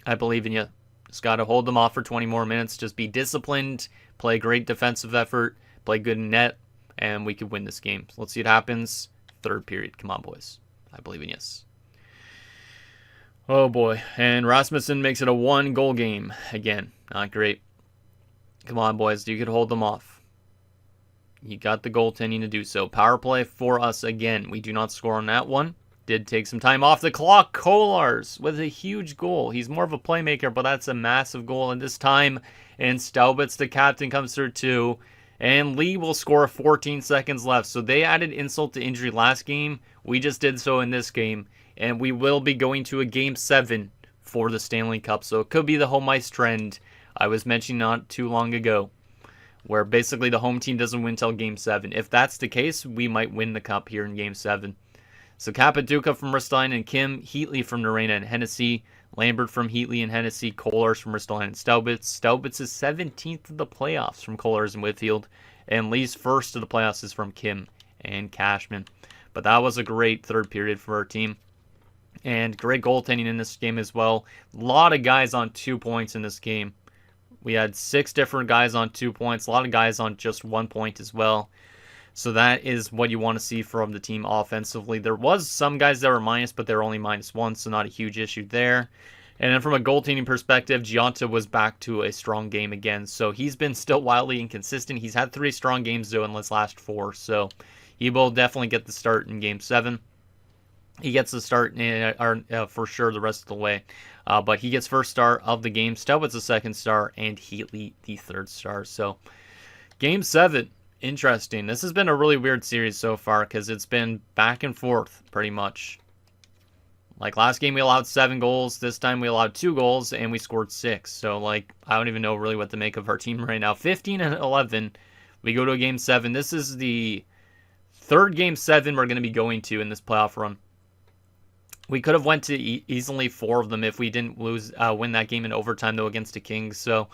I believe in you. Just got to hold them off for 20 more minutes. Just be disciplined, play great defensive effort, play good in net, and we could win this game. So let's see what happens. Third period. Come on, boys. I believe in yes. Oh, boy. And Rasmussen makes it a 1-goal game. Again, not great. Come on, boys. You could hold them off. You got the goaltending to do so. Power play for us again. We do not score on that one. did take some time off the clock. Kolars with a huge goal. He's more of a playmaker, but that's a massive goal in this time. And Staubitz, the captain, comes through too. And Lee will score 14 seconds left. So they added insult to injury last game. We just did so in this game. And we will be going to a Game 7 for the Stanley Cup. So it could be the home ice trend I was mentioning not too long ago, where basically the home team doesn't win till Game 7. If that's the case, we might win the cup here in Game 7. So Capaduca from Ristolainen and Kim, Heatley from Norena and Hennessy, Lambert from Heatley and Hennessy, Kolars from Ristolainen and Staubitz. Staubitz is 17th of the playoffs from Kolars and Whitfield, and Lee's first of the playoffs is from Kim and Cashman. But that was a great third period for our team. And great goaltending in this game as well. A lot of guys on 2 points in this game. We had 6 different guys on 2 points. A lot of guys on just 1 point as well. So that is what you want to see from the team offensively. There was some guys that were minus, but they were only -1, so not a huge issue there. And then from a goaltending perspective, Gionta was back to a strong game again. So he's been still wildly inconsistent. He's had 3 strong games, though, in his last 4. So he will definitely get the start in Game 7. He gets the start for sure the rest of the way. But he gets first star of the game. Staubitz the second star, and Heatley the third star. So Game 7. Interesting. This has been a really weird series so far because it's been back and forth pretty much. Like last game we allowed 7 goals. This time we allowed 2 goals and we scored 6. So like I don't even know really what to make of our team right now. 15-11. We go to a Game 7. This is the third Game 7 we're going to be going to in this playoff run. We could have went to easily 4 of them if we didn't win that game in overtime though against the Kings. So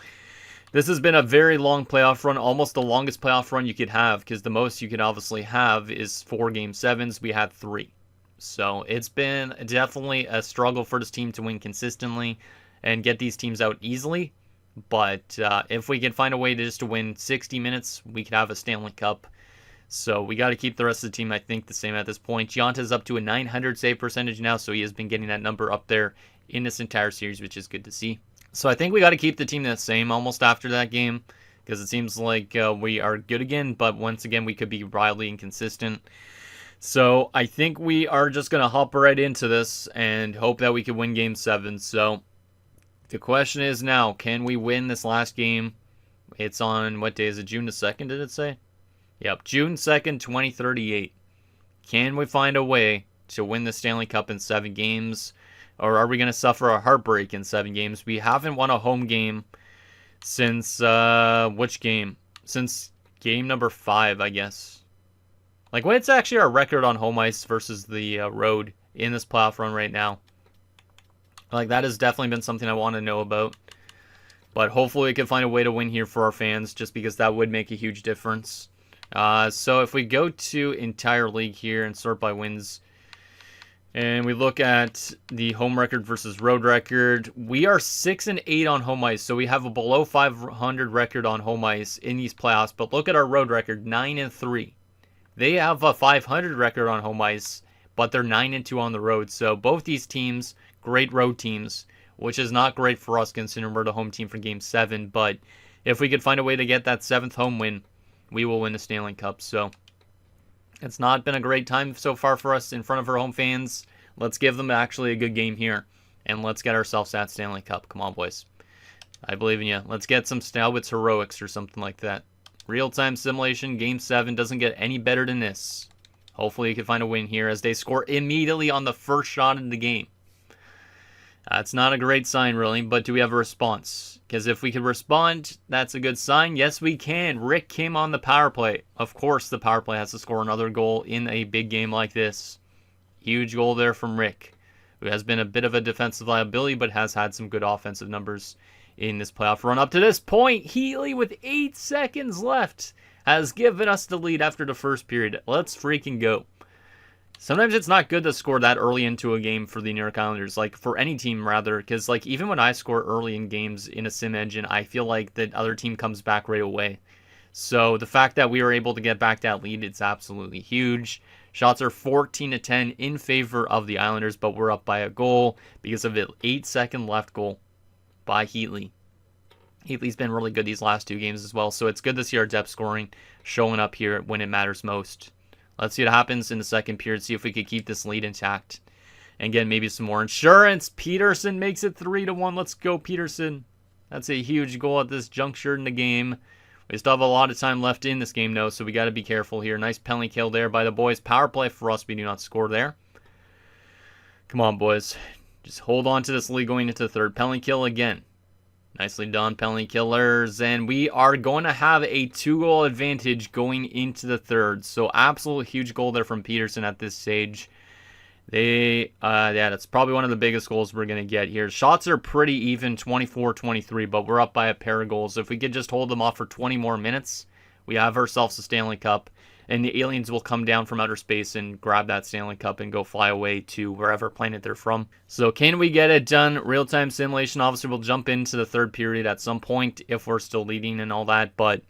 this has been a very long playoff run, almost the longest playoff run you could have, because the most you could obviously have is 4 Game 7s. We had 3. So it's been definitely a struggle for this team to win consistently and get these teams out easily. But if we can find a way to win 60 minutes, we could have a Stanley Cup. So we got to keep the rest of the team, I think, the same at this point. Gionta's up to a 900 save percentage now, so he has been getting that number up there in this entire series, which is good to see. So I think we got to keep the team the same almost after that game because it seems like we are good again, but once again, we could be wildly inconsistent. So I think we are just going to hop right into this and hope that we can win Game 7. So the question is now, can we win this last game? It's on, what day is it? June the 2nd, did it say? Yep, June 2nd, 2038. Can we find a way to win the Stanley Cup in 7 games? Or are we going to suffer a heartbreak in 7 games? We haven't won a home game since, which game? Since game number 5, I guess. Like, what's actually our record on home ice versus the road in this playoff run right now? Like, that has definitely been something I want to know about. But hopefully we can find a way to win here for our fans, just because that would make a huge difference. So if we go to entire league here and sort by wins, and we look at the home record versus road record, we are 6-8 on home ice, so we have a below 500 record on home ice in these playoffs. But look at our road record, 9-3. They have a 500 record on home ice, but they're 9-2 on the road. So both these teams, great road teams, which is not great for us considering we're the home team for Game 7. But if we could find a way to get that 7th home win, we will win the Stanley Cup. So it's not been a great time so far for us in front of our home fans. Let's give them actually a good game here, and let's get ourselves that Stanley Cup. Come on, boys. I believe in you. Let's get some Staubitz heroics or something like that. Real-time simulation, Game 7 doesn't get any better than this. Hopefully you can find a win here as they score immediately on the first shot in the game. That's not a great sign, really, but do we have a response? Because if we can respond, that's a good sign. Yes, we can. Rick Kim on the power play. Of course, the power play has to score another goal in a big game like this. Huge goal there from Rick, who has been a bit of a defensive liability, but has had some good offensive numbers in this playoff run up to this point. Heatley, with 8 seconds left, has given us the lead after the first period. Let's freaking go. Sometimes it's not good to score that early into a game for the New York Islanders, like for any team rather, because like even when I score early in games in a sim engine, I feel like the other team comes back right away. So the fact that we were able to get back that lead, it's absolutely huge. Shots are 14-10 in favor of the Islanders, but we're up by a goal because of an 8-second left goal by Heatley. Heatley's been really good these last 2 games as well, so it's good to see our depth scoring showing up here when it matters most. Let's see what happens in the second period. See if we could keep this lead intact and get maybe some more insurance. Peterson makes it 3-1. Let's go, Peterson. That's a huge goal at this juncture in the game. We still have a lot of time left in this game, though, so we got to be careful here. Nice penalty kill there by the boys. Power play for us. We do not score there. Come on, boys. Just hold on to this lead going into the third. Penalty kill again. Nicely done, penalty killers. And we are going to have a 2-goal advantage going into the third. So absolute huge goal there from Peterson at this stage. Yeah, that's probably one of the biggest goals we're going to get here. Shots are pretty even, 24-23, but we're up by a pair of goals. If we could just hold them off for 20 more minutes, we have ourselves a Stanley Cup, and the aliens will come down from outer space and grab that Stanley Cup and go fly away to wherever planet they're from. So can we get it done? Real-time simulation, obviously we'll jump into the third period at some point if we're still leading and all that, but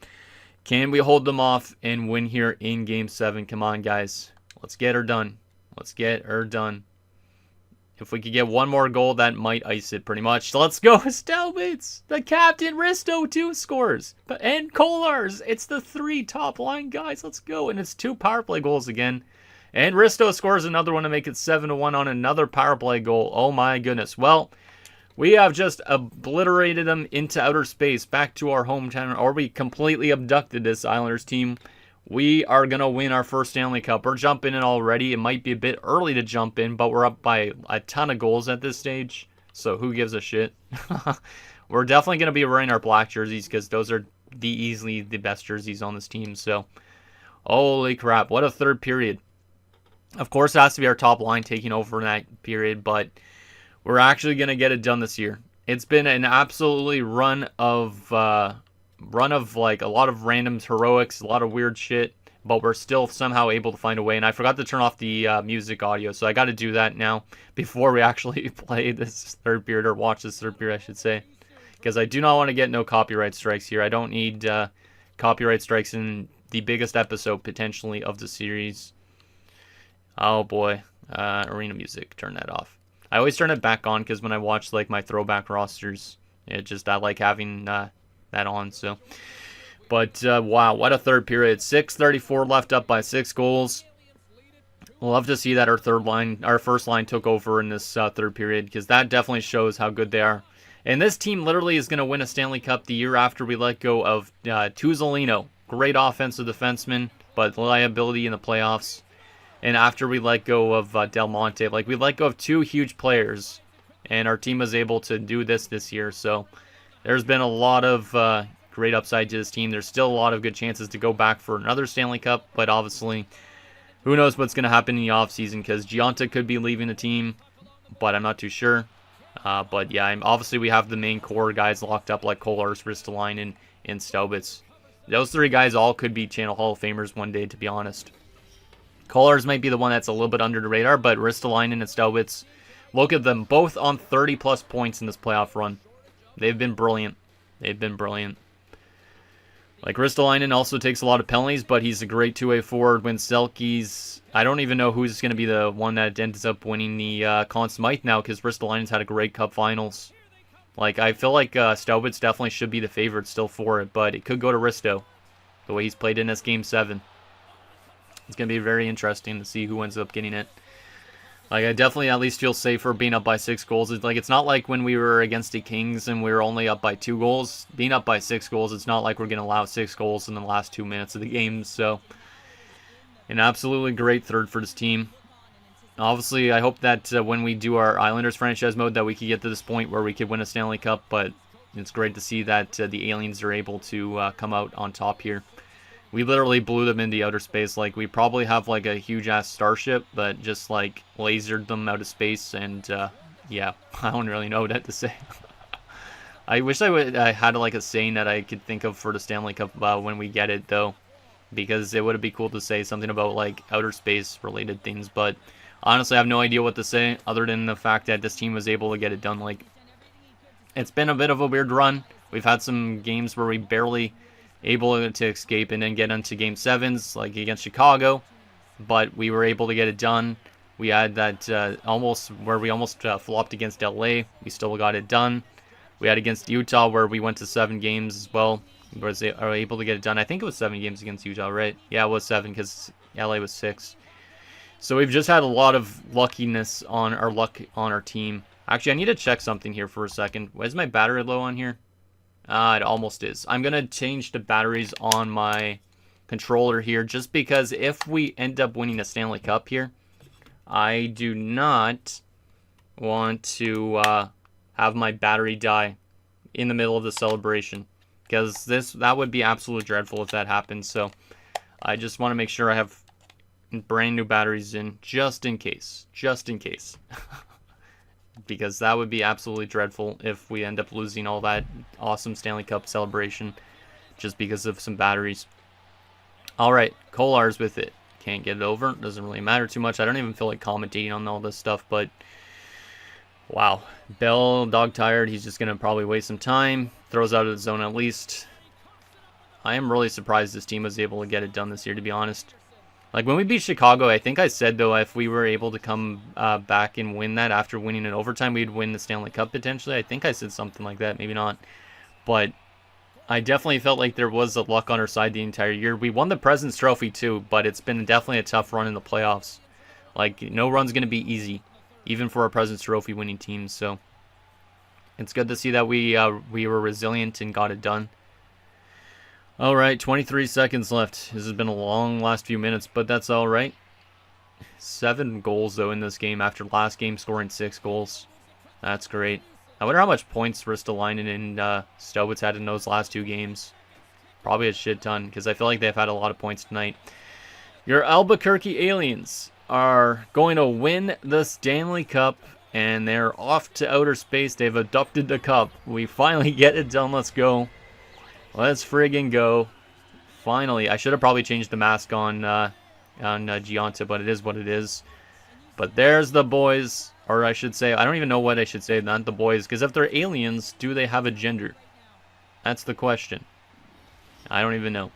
can we hold them off and win here in Game 7? Come on, guys. Let's get her done. Let's get her done. If we could get one more goal, that might ice it pretty much. Let's go, Stelbitz. The captain, Risto, 2 scores. And Kolars. It's the 3 top line guys. Let's go. And it's 2 power play goals again. And Risto scores another one to make it 7-1 on another power play goal. Oh my goodness. Well, we have just obliterated them into outer space, back to our hometown. Or we completely abducted this Islanders team. We are going to win our first Stanley Cup. We're jumping in already. It might be a bit early to jump in, but we're up by a ton of goals at this stage. So who gives a shit? We're definitely going to be wearing our black jerseys because those are easily the best jerseys on this team. So, holy crap. What a third period. Of course, it has to be our top line taking over in that period, but we're actually going to get it done this year. It's been an absolutely run of like a lot of random heroics, a lot of weird shit, but we're still somehow able to find a way. And I forgot to turn off the music audio, so I got to do that now before we actually play this third period, or watch this third period, I should say, because I do not want to get no copyright strikes here. I don't need copyright strikes in the biggest episode potentially of the series. Oh boy, arena music, turn that off. I always turn it back on because when I watch like my throwback rosters, I like having that on. So, but wow, what a third period. 6:34 left, up by 6 goals. Love to see that our first line took over in this third period, because that definitely shows how good they are. And this team literally is going to win a Stanley Cup the year after we let go of Tuzolino. Great offensive defenseman, but liability in the playoffs. And after we let go of Del Monte, like we let go of 2 huge players, and our team was able to do this year. So there's been a lot of great upside to this team. There's still a lot of good chances to go back for another Stanley Cup, but obviously, who knows what's going to happen in the offseason, because Gionta could be leaving the team, but I'm not too sure. But yeah, obviously we have the main core guys locked up like Kolars, Ristolainen, and Stelbitz. Those 3 guys all could be Channel Hall of Famers one day, to be honest. Kolars might be the one that's a little bit under the radar, but Ristolainen and Stelbitz, look at them, both on 30-plus points in this playoff run. They've been brilliant. They've been brilliant. Like, Ristolainen also takes a lot of penalties, but he's a great two-way forward. When Selke's, I don't even know who's going to be the one that ends up winning the Conn Smythe now, because Ristolainen's had a great Cup Finals. Like, I feel like Stelbitz definitely should be the favorite still for it, but it could go to Risto, the way he's played in this Game 7. It's going to be very interesting to see who ends up getting it. Like, I definitely at least feel safer being up by 6 goals. It's not like when we were against the Kings and we were only up by 2 goals. Being up by 6 goals, it's not like we're going to allow 6 goals in the last 2 minutes of the game. So, an absolutely great third for this team. Obviously, I hope that when we do our Islanders franchise mode that we could get to this point where we could win a Stanley Cup. But it's great to see that the aliens are able to come out on top here. We literally blew them into outer space. Like, we probably have like a huge ass starship, but just like lasered them out of space. And yeah, I don't really know what to say. I wish I had like a saying that I could think of for the Stanley Cup when we get it, though, because it would be cool to say something about like outer space related things. But honestly, I have no idea what to say other than the fact that this team was able to get it done. Like, it's been a bit of a weird run. We've had some games where we barely able to escape and then get into Game 7s, like against Chicago, but we were able to get it done. We had that almost flopped against LA. We still got it done. We had against Utah where we went to 7 games as well. are able to get it done. I think it was 7 games against Utah, right? Yeah, it was 7 because LA was 6. So we've just had a lot of luckiness on our team. Actually, I need to check something here for a second. Is my battery low on here? It almost is. I'm going to change the batteries on my controller here just because if we end up winning a Stanley Cup here, I do not want to have my battery die in the middle of the celebration because that would be absolutely dreadful if that happens. So I just want to make sure I have brand new batteries in just in case. Because that would be absolutely dreadful if we end up losing all that awesome Stanley Cup celebration just because of some batteries. All right, Kolar's with it. Can't get it over. Doesn't really matter too much. I don't even feel like commentating on all this stuff, but wow. Bell, dog tired. He's just going to probably waste some time. Throws out of the zone at least. I am really surprised this team was able to get it done this year, to be honest. Like, when we beat Chicago, I think I said, though, if we were able to come back and win that after winning in overtime, we'd win the Stanley Cup potentially. I think I said something like that. Maybe not. But I definitely felt like there was a luck on our side the entire year. We won the President's Trophy, too, but it's been definitely a tough run in the playoffs. Like, no run's going to be easy, even for our President's Trophy winning teams. So it's good to see that we were resilient and got it done. All right, 23 seconds left. This has been a long last few minutes, but that's all right. 7 goals, though, in this game after last game scoring 6 goals. That's great. I wonder how much points Ristolainen and Stobitz had in those last 2 games. Probably a shit ton, because I feel like they've had a lot of points tonight. Your Albuquerque Aliens are going to win the Stanley Cup, and they're off to outer space. They've adopted the cup. We finally get it done. Let's go. Let's friggin' go. Finally. I should have probably changed the mask on Gianta, but it is what it is. But there's the boys. Or I should say, I don't even know what I should say, not the boys. Because if they're aliens, do they have a gender? That's the question. I don't even know.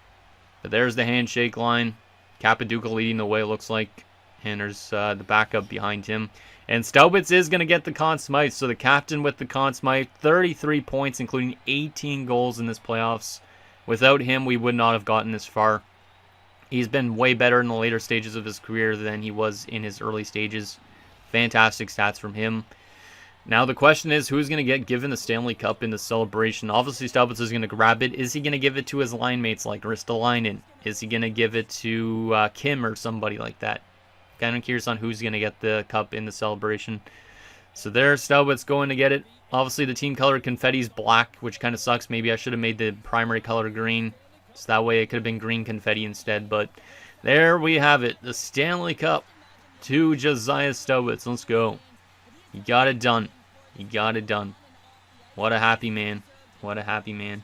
But there's the handshake line. Capaduca leading the way, looks like. And there's the backup behind him. And Staubitz is going to get the Conn Smythe. So the captain with the Conn Smythe, 33 points, including 18 goals in this playoffs. Without him, we would not have gotten this far. He's been way better in the later stages of his career than he was in his early stages. Fantastic stats from him. Now the question is, who's going to get given the Stanley Cup in the celebration? Obviously, Staubitz is going to grab it. Is he going to give it to his line mates like Ristolainen? Is he going to give it to Kim or somebody like that? Kind of curious on who's going to get the cup in the celebration. So there's Staubitz going to get it. Obviously, the team color confetti's black, which kind of sucks. Maybe I should have made the primary color green. So that way it could have been green confetti instead. But there we have it. The Stanley Cup to Josiah Staubitz. Let's go. You got it done. You got it done. What a happy man. What a happy man.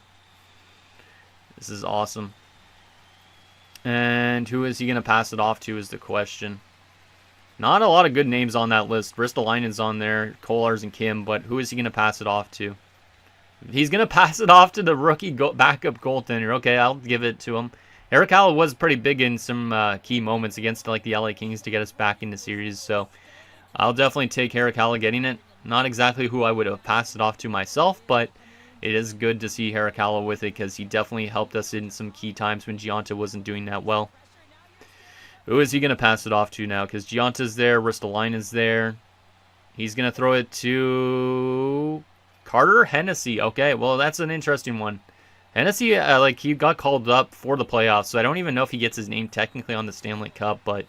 This is awesome. And who is he going to pass it off to is the question. Not a lot of good names on that list. Ristolainen's on there, Kolar's and Kim, but who is he going to pass it off to? He's going to pass it off to the rookie backup goaltender. Okay, I'll give it to him. Eric Howell was pretty big in some key moments against like the LA Kings to get us back in the series, so I'll definitely take Eric Howell getting it. Not exactly who I would have passed it off to myself, but it is good to see Eric Howell with it because he definitely helped us in some key times when Gianta wasn't doing that well. Who is he going to pass it off to now? Because Gianta's there, Ristolainen's there. He's going to throw it to Carter Hennessy. Okay, well, that's an interesting one. Hennessy, he got called up for the playoffs, so I don't even know if he gets his name technically on the Stanley Cup, but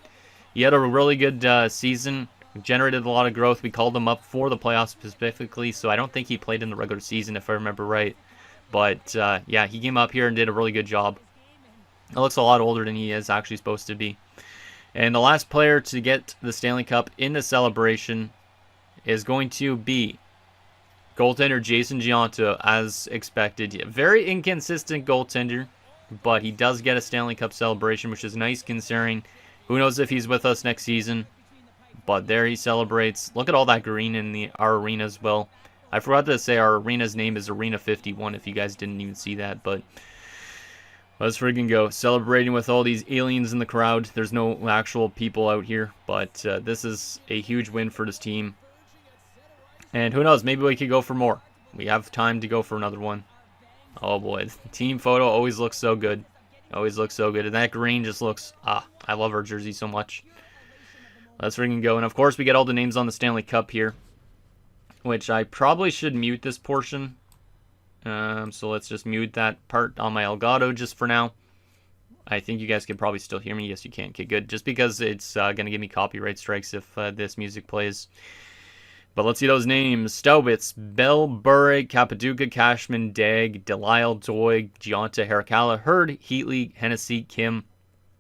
he had a really good season, generated a lot of growth. We called him up for the playoffs specifically, so I don't think he played in the regular season, if I remember right. But, yeah, he came up here and did a really good job. He looks a lot older than he is actually supposed to be. And the last player to get the Stanley Cup in the celebration is going to be goaltender Jason Gianta, as expected. Very inconsistent goaltender, but he does get a Stanley Cup celebration, which is nice considering who knows if he's with us next season. But there he celebrates. Look at all that green in our arena as well. I forgot to say our arena's name is Arena 51 if you guys didn't even see that, but let's friggin' go. Celebrating with all these aliens in the crowd. There's no actual people out here, but this is a huge win for this team. And who knows, maybe we could go for more. We have time to go for another one. Oh boy, team photo always looks so good. Always looks so good. And that green just looks, I love our jersey so much. Let's freaking go. And of course we get all the names on the Stanley Cup here, which I probably should mute this portion. So let's just mute that part on my Elgato just for now. I think you guys can probably still hear me. Yes, you can. Okay, good. Just because it's going to give me copyright strikes if this music plays. But let's see those names. Staubitz, Bell, Burrig, Capaduca, Cashman, Dag, Delisle, Doig, Gionta, Harakala, Hurd, Heatley, Hennessy, Kim,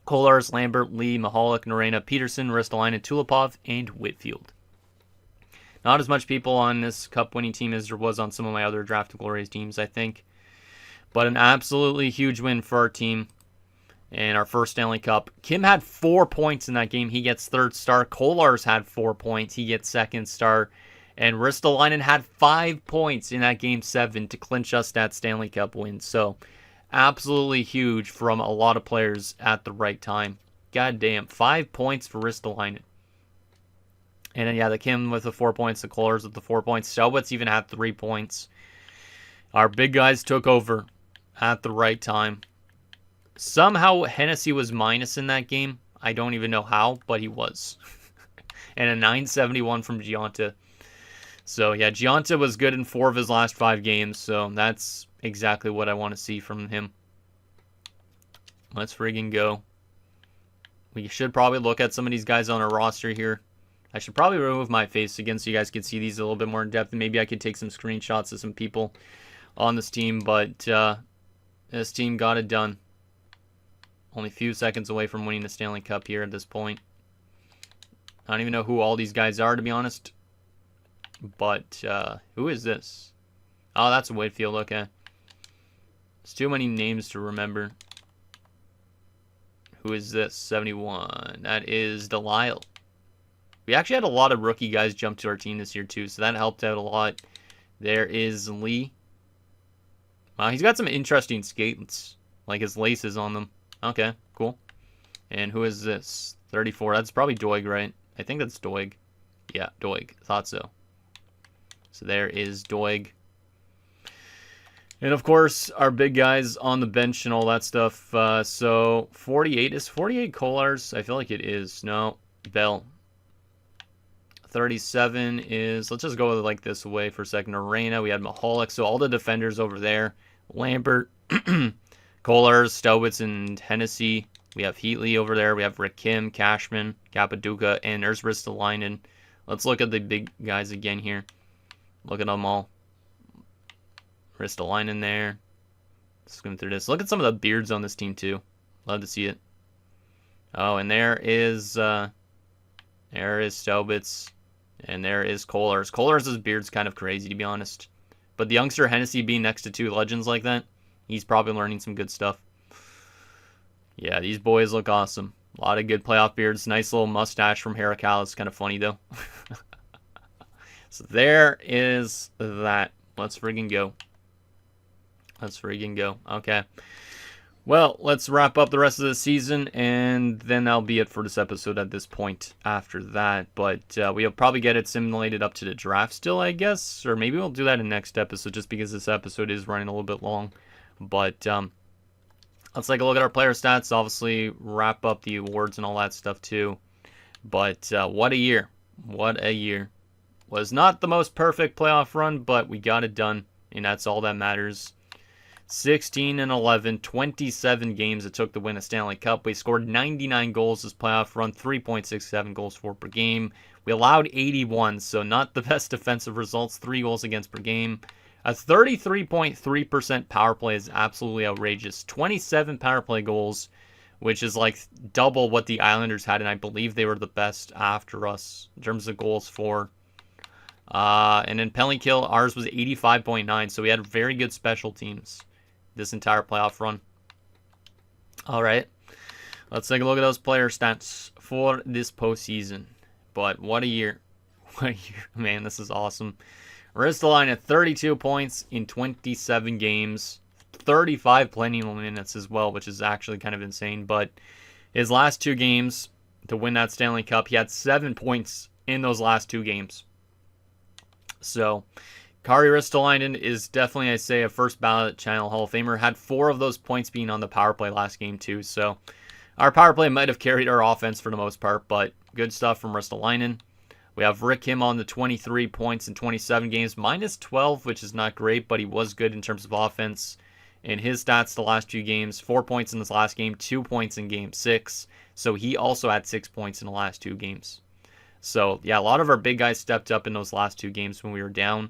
Kolars, Lambert, Lee, Mahalik, Norena, Peterson, Ristolainen, Tulipov, and Whitfield. Not as much people on this cup-winning team as there was on some of my other Draft to Glories teams, I think. But an absolutely huge win for our team. And our first Stanley Cup. Kim had 4 points in that game. He gets third star. Kolars had 4 points. He gets second star. And Ristolainen had 5 points in that game 7 to clinch us that Stanley Cup win. So, absolutely huge from a lot of players at the right time. God damn, 5 points for Ristolainen. And then, yeah, the Kim with the 4 points. The Kolars with the 4 points. Staubitz even had 3 points. Our big guys took over at the right time. Somehow Hennessy was minus in that game. I don't even know how, but he was. And a 971 from Gionta. So yeah, Gionta was good in 4 of his last 5 games, so that's exactly what I want to see from him. Let's friggin' go. We should probably look at some of these guys on our roster here. I should probably remove my face again so you guys can see these a little bit more in depth, and maybe I could take some screenshots of some people on this team, but this team got it done. Only a few seconds away from winning the Stanley Cup here at this point. I don't even know who all these guys are, to be honest. But, who is this? Oh, that's Whitfield, okay. It's too many names to remember. Who is this? 71. That is Delisle. We actually had a lot of rookie guys jump to our team this year, too, so that helped out a lot. There is Lee. Wow, he's got some interesting skates, like his laces on them. Okay, cool. And who is this? 34. That's probably Doig, right? I think that's Doig. Yeah, Doig. Thought so. So there is Doig. And of course, our big guys on the bench and all that stuff. So 48. Is 48 Kolars? I feel like it is. No. Bell. 37 is, let's just go like this away for a second. Arena. We had Mahalik. So all the defenders over there. Lambert. Kolars, Staubitz, and Hennessy. We have Heatley over there. We have Rick Kim, Cashman, Capaduca, and there's Ristolainen. Let's look at the big guys again here. Look at them all. Ristolainen there. Skim through this. Look at some of the beards on this team too. Love to see it. Oh, and there is Staubitz, and there is Kolars. Kolars' beard's kind of crazy, to be honest. But the youngster Hennessy being next to 2 legends like that, he's probably learning some good stuff. Yeah, these boys look awesome. A lot of good playoff beards. Nice little mustache from Harakala. It's kind of funny, though. So there is that. Let's friggin' go. Let's friggin' go. Okay. Well, let's wrap up the rest of the season, and then that'll be it for this episode at this point after that. But we'll probably get it simulated up to the draft still, I guess. Or maybe we'll do that in the next episode, just because this episode is running a little bit long. But let's take a look at our player stats. Obviously, wrap up the awards and all that stuff, too. But what a year. What a year. Was not the most perfect playoff run, but we got it done, and that's all that matters. 16-11, 27 games it took to win a Stanley Cup. We scored 99 goals this playoff run, 3.67 goals for per game. We allowed 81, so not the best defensive results, 3 goals against per game. A 33.3% power play is absolutely outrageous. 27 power play goals, which is like double what the Islanders had, and I believe they were the best after us in terms of goals for. And then penalty kill, ours was 85.9, so we had very good special teams this entire playoff run. All right, let's take a look at those player stats for this postseason. But what a year. What a year. Man, this is awesome. Ristolainen at 32 points in 27 games. 35 plenty minutes as well, which is actually kind of insane. But his last 2 games to win that Stanley Cup, he had 7 points in those last 2 games. So, Kari Ristolainen is definitely, I say, a first ballot Channel Hall of Famer. Had 4 of those points being on the power play last game too. So our power play might have carried our offense for the most part, but good stuff from Ristolainen. We have Rick Kim on the 23 points in 27 games, minus 12, which is not great, but he was good in terms of offense. In his stats the last 2 games, 4 points in his last game, 2 points in game 6. So he also had 6 points in the last 2 games. So yeah, a lot of our big guys stepped up in those last 2 games when we were down.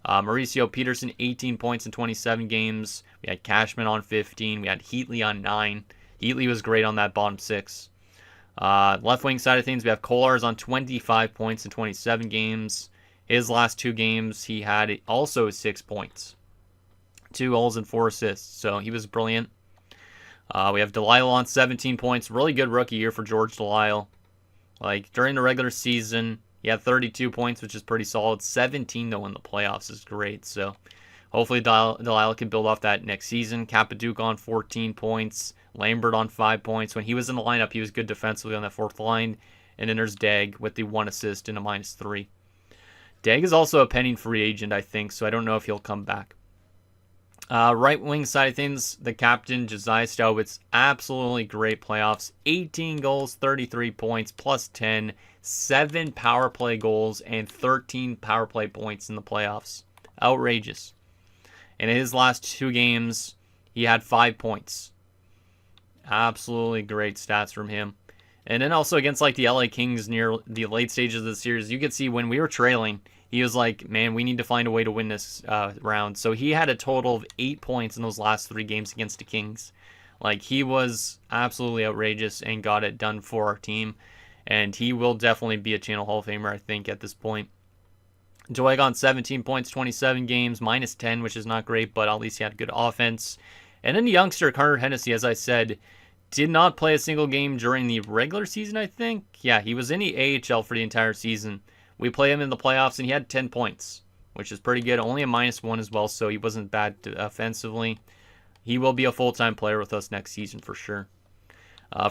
Mauricio Peterson, 18 points in 27 games. We had Cashman on 15. We had Heatley on 9. Heatley was great on that bottom 6. Left wing side of things, we have Kolar's on 25 points in 27 games. His last 2 games, he had also 6 points. 2 goals and 4 assists, so he was brilliant. We have Delisle on 17 points. Really good rookie year for George Delisle. Like, during the regular season, he had 32 points, which is pretty solid. 17, though, in the playoffs is great. So, hopefully Delisle can build off that next season. Capaduca on 14 points. Lambert on 5 points. When he was in the lineup, he was good defensively on that 4th line. And then there's Dag with the 1 assist and a -3. Dag is also a pending free agent, I think, so I don't know if he'll come back. Right wing side of things, the captain, Josiah Staubitz, absolutely great playoffs. 18 goals, 33 points, +10, 7 power play goals, and 13 power play points in the playoffs. Outrageous. In his last 2 games, he had 5 points. Absolutely great stats from him. And then also against like the LA Kings near the late stages of the series, you could see when we were trailing, he was like, man, we need to find a way to win this round. So he had a total of 8 points in those last 3 games against the Kings. Like, he was absolutely outrageous and got it done for our team. And he will definitely be a Channel Hall of Famer, I think, at this point. Doeg 17 points, 27 games, -10, which is not great, but at least he had good offense. And then the youngster, Carter Hennessy, as I said, did not play a single game during the regular season, I think. Yeah, he was in the AHL for the entire season. We play him in the playoffs, and he had 10 points, which is pretty good. Only a -1 as well, so he wasn't bad offensively. He will be a full-time player with us next season for sure.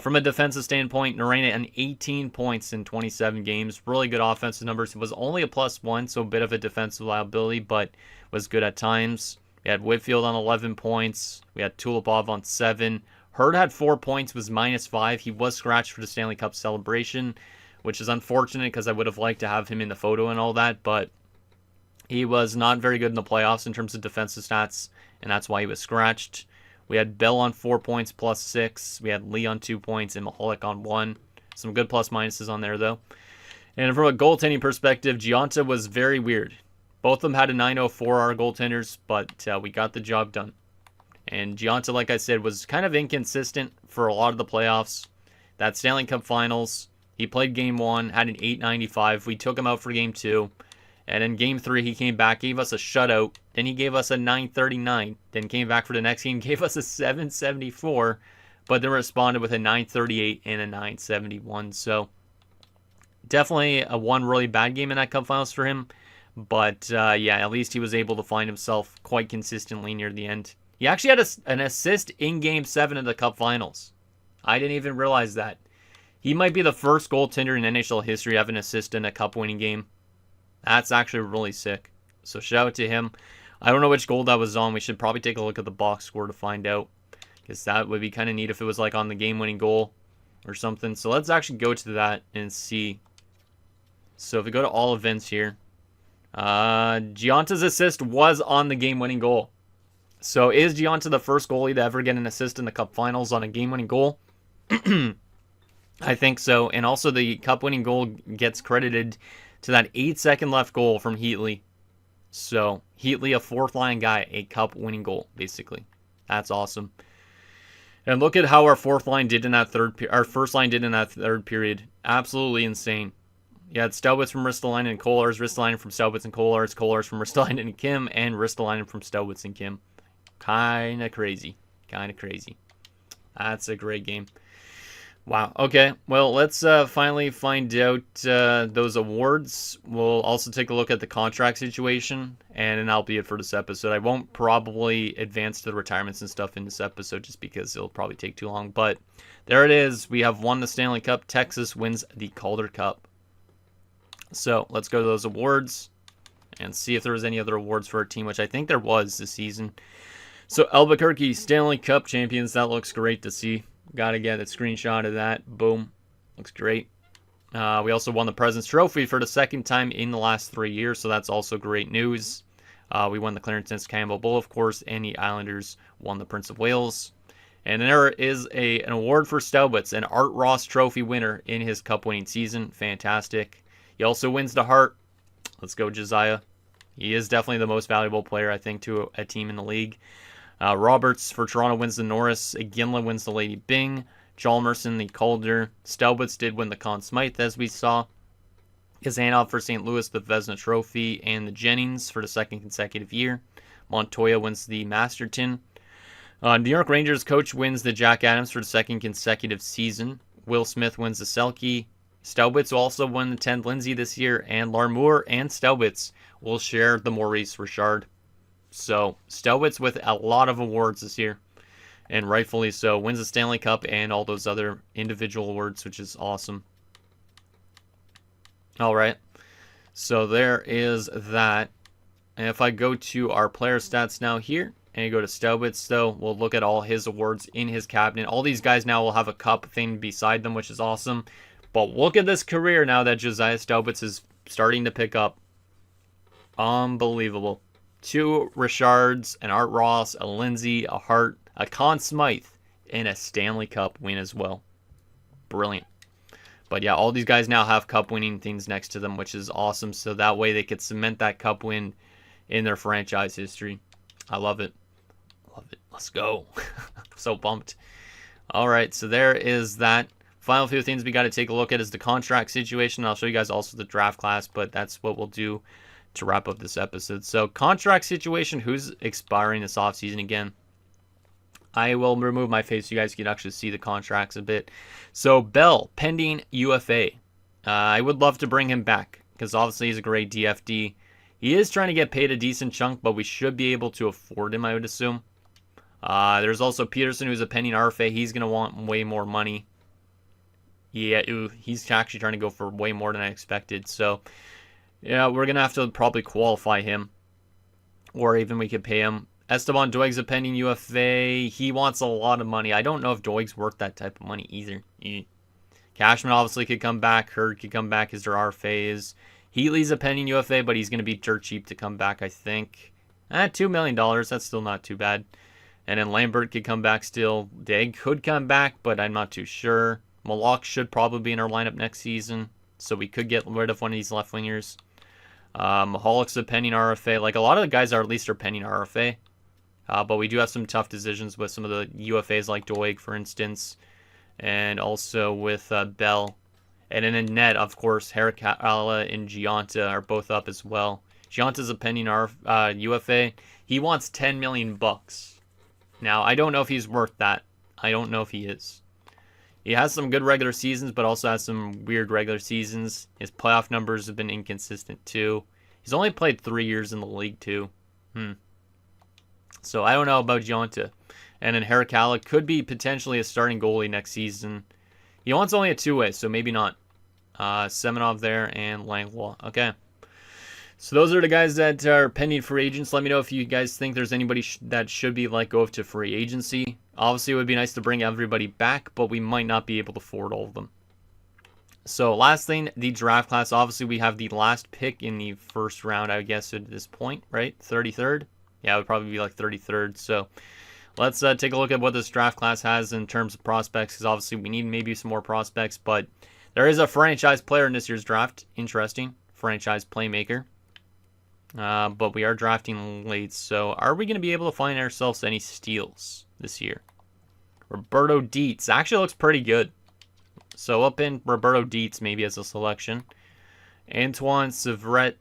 From a defensive standpoint, Norena had 18 points in 27 games. Really good offensive numbers. It was only a +1, so a bit of a defensive liability, but was good at times. We had Whitfield on 11 points. We had Tulipov on 7. Hurd had 4 points, was -5. He was scratched for the Stanley Cup celebration, which is unfortunate because I would have liked to have him in the photo and all that, but he was not very good in the playoffs in terms of defensive stats, and that's why he was scratched. We had Bell on 4 points, +6. We had Lee on 2 points and Mahalik on 1. Some good plus-minuses on there, though. And from a goaltending perspective, Gionta was very weird. Both of them had a .904, our goaltenders, but we got the job done. And Gionta, like I said, was kind of inconsistent for a lot of the playoffs. That Stanley Cup Finals, he played Game 1, had an .895. We took him out for Game 2. And in Game 3, he came back, gave us a shutout. Then he gave us a .939. Then came back for the next game, gave us a .774. But then responded with a .938 and a .971. So definitely a one really bad game in that Cup Finals for him. But yeah, at least he was able to find himself quite consistently near the end. He actually had an assist in Game 7 of the Cup Finals. I didn't even realize that. He might be the first goaltender in NHL history to have an assist in a Cup-winning game. That's actually really sick. So shout out to him. I don't know which goal that was on. We should probably take a look at the box score to find out, because that would be kind of neat if it was like on the game-winning goal or something. So let's actually go to that and see. So if we go to all events here, Gionta's assist was on the game-winning goal. So is Gionta the first goalie to ever get an assist in the Cup Finals on a game-winning goal? I think so. And also the Cup-winning goal gets credited to that 8-second left goal from Heatley. So Heatley, a fourth-line guy, a Cup-winning goal, basically. That's awesome. And look at how our fourth line did in that our first line did in that third period. Absolutely insane. You had Staubitz from Ristolainen and Kolarz, Ristolainen from Staubitz and Kolarz, Kolarz from Ristolainen and Kim, and Ristolainen from Staubitz and Kim. Kind of crazy. That's a great game. Wow. Okay. Well, let's finally find out those awards. We'll also take a look at the contract situation, and then that'll be it for this episode. I won't probably advance to the retirements and stuff in this episode just because it'll probably take too long. But there it is. We have won the Stanley Cup. Texas wins the Calder Cup. So let's go to those awards. and see if there was any other awards for our team, which I think there was this season. So Albuquerque Stanley Cup champions. That looks great to see. Got to get a screenshot of that. Boom. Looks great. We also won the President's Trophy for the second time in the last 3 years, so that's also great news. We won the Clarence Campbell Bowl, of course, and the Islanders won the Prince of Wales. And there is an award for Staubitz, an Art Ross Trophy winner in his cup-winning season. Fantastic. He also wins the Hart. Let's go, Josiah. He is definitely the most valuable player, I think, to a team in the league. Roberts for Toronto wins the Norris. Iginla wins the Lady Byng. Chalmerson the Calder. Staubitz did win the Conn Smythe, as we saw. Kazanov for St. Louis, the Vezina Trophy, and the Jennings for the second consecutive year. Montoya wins the Masterton. New York Rangers coach wins the Jack Adams for the second consecutive season. Will Smith wins the Selke. Staubitz also won the Ted Lindsay this year, and Larmour and Staubitz will share the Maurice Richard. So Staubitz with a lot of awards this year, and rightfully so. Wins the Stanley Cup and all those other individual awards, which is awesome. All right, so there is that. And if I go to our player stats now here, and you go to Staubitz, though, we'll look at all his awards in his cabinet. All these guys now will have a cup thing beside them, which is awesome. But look at this career now that Josiah Staubitz is starting to pick up. Unbelievable. 2 Richards, an Art Ross, a Lindsay, a Hart, a Conn Smythe, and a Stanley Cup win as well. Brilliant. But yeah, all these guys now have cup winning things next to them, which is awesome. So that way they could cement that cup win in their franchise history. I love it. Love it. Let's go. So pumped. All right, so there is that. Final few things we got to take a look at is the contract situation. I'll show you guys also the draft class, but that's what we'll do to wrap up this episode. So contract situation, who's expiring this offseason again? I will remove my face so you guys can actually see the contracts a bit. So Bell, pending UFA. I would love to bring him back because obviously he's a great DFD. He is trying to get paid a decent chunk, but we should be able to afford him, I would assume. There's also Peterson, who's a pending RFA. He's going to want way more money. Yeah, he's actually trying to go for way more than I expected. So, yeah, we're going to have to probably qualify him. Or even we could pay him. Esteban Doig's a pending UFA. He wants a lot of money. I don't know if Doig's worth that type of money either. Cashman obviously could come back. Hurd could come back as their RFAs. Heatley's a pending UFA, but he's going to be dirt cheap to come back, I think. $2 million. That's still not too bad. And then Lambert could come back still. Dag could come back, but I'm not too sure. Malak should probably be in our lineup next season, so we could get rid of one of these left wingers. Mahalik's a pending RFA. Like, a lot of the guys are pending RFA. But we do have some tough decisions with some of the UFAs like Doig, for instance. And also with Bell. And then in net, of course, Heracala and Gianta are both up as well. Gianta's a pending UFA. He wants $10 million. Now, I don't know if he's worth that. I don't know if he is. He has some good regular seasons, but also has some weird regular seasons. His playoff numbers have been inconsistent, too. He's only played 3 years in the league, too. So, I don't know about Gianta. And then Heracala could be potentially a starting goalie next season. He wants only a two-way, so maybe not. Semenov there and Langlois. Okay. So those are the guys that are pending free agents. Let me know if you guys think there's anybody that should be let go of to free agency. Obviously, it would be nice to bring everybody back, but we might not be able to afford all of them. So last thing, the draft class. Obviously, we have the last pick in the first round, I guess, at this point, right? 33rd? Yeah, it would probably be like 33rd. So let's take a look at what this draft class has in terms of prospects, because obviously we need maybe some more prospects, but there is a franchise player in this year's draft. Interesting. Franchise playmaker. But we are drafting late, so are we going to be able to find ourselves any steals this year? Roberto Dietz actually looks pretty good. So up in Roberto Dietz maybe as a selection. Antoine Sevret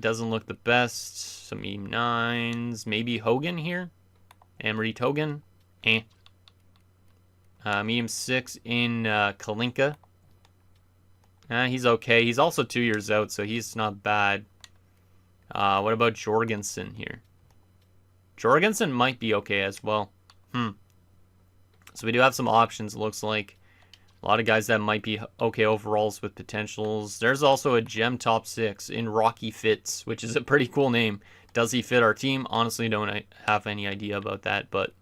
doesn't look the best. Some E9s. Maybe Hogan here. Amarit Hogan. Medium 6 in Kalinka. He's okay. He's also 2 years out, so he's not bad. What about Jorgensen here? Jorgensen might be okay as well. So we do have some options, it looks like. A lot of guys that might be okay overalls with potentials. There's also a gem top 6 in Rocky Fitz, which is a pretty cool name. Does he fit our team? Honestly, don't have any idea about that, but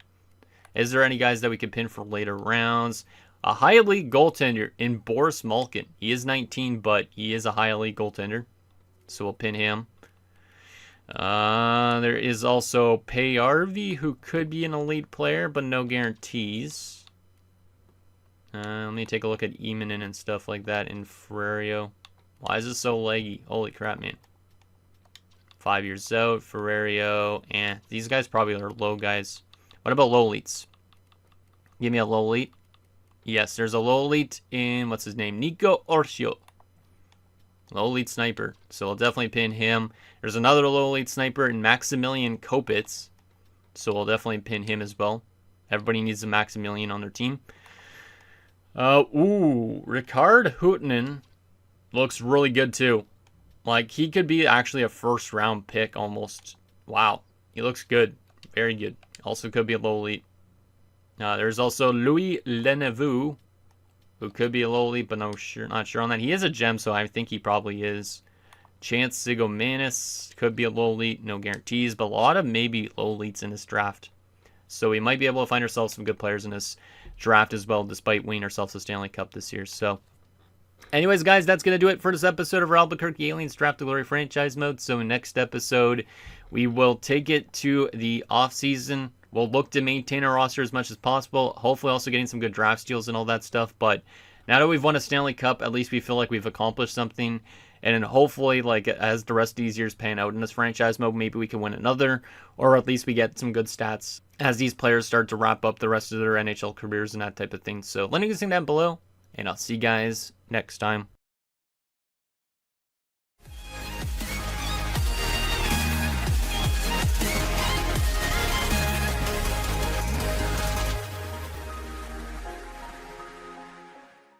is there any guys that we could pin for later rounds? A high elite goaltender in Boris Malkin. He is 19, but he is a high elite goaltender, so we'll pin him. There is also Payarvi, who could be an elite player, but no guarantees. Let me take a look at Emanen and stuff like that in Ferrario. Why is it so laggy? Holy crap, man. 5 years out, Ferrario. These guys probably are low guys. What about low elites? Give me a low elite. Yes, there's a low elite in, what's his name? Nico Orcio. Low elite sniper. So we'll definitely pin him. There's another low elite sniper in Maximilian Kopitz. So we'll definitely pin him as well. Everybody needs a Maximilian on their team. Ricard Huttunen looks really good too. Like, he could be actually a first round pick almost. Wow. He looks good. Very good. Also could be a low elite. There's also Louis Leneveux, who could be a low elite, but not sure on that. He is a gem, so I think he probably is. Chance Sigomanis could be a low elite, no guarantees, but a lot of maybe low elites in this draft. So we might be able to find ourselves some good players in this draft as well, despite winning ourselves a Stanley Cup this year. So, anyways, guys, that's going to do it for this episode of our Albuquerque Aliens Draft to Glory franchise mode. So, next episode, we will take it to the offseason. We'll look to maintain our roster as much as possible. Hopefully also getting some good draft steals and all that stuff. But now that we've won a Stanley Cup, at least we feel like we've accomplished something. And then hopefully, like, as the rest of these years pan out in this franchise mode, maybe we can win another. Or at least we get some good stats as these players start to wrap up the rest of their NHL careers and that type of thing. So let me know down below. And I'll see you guys next time.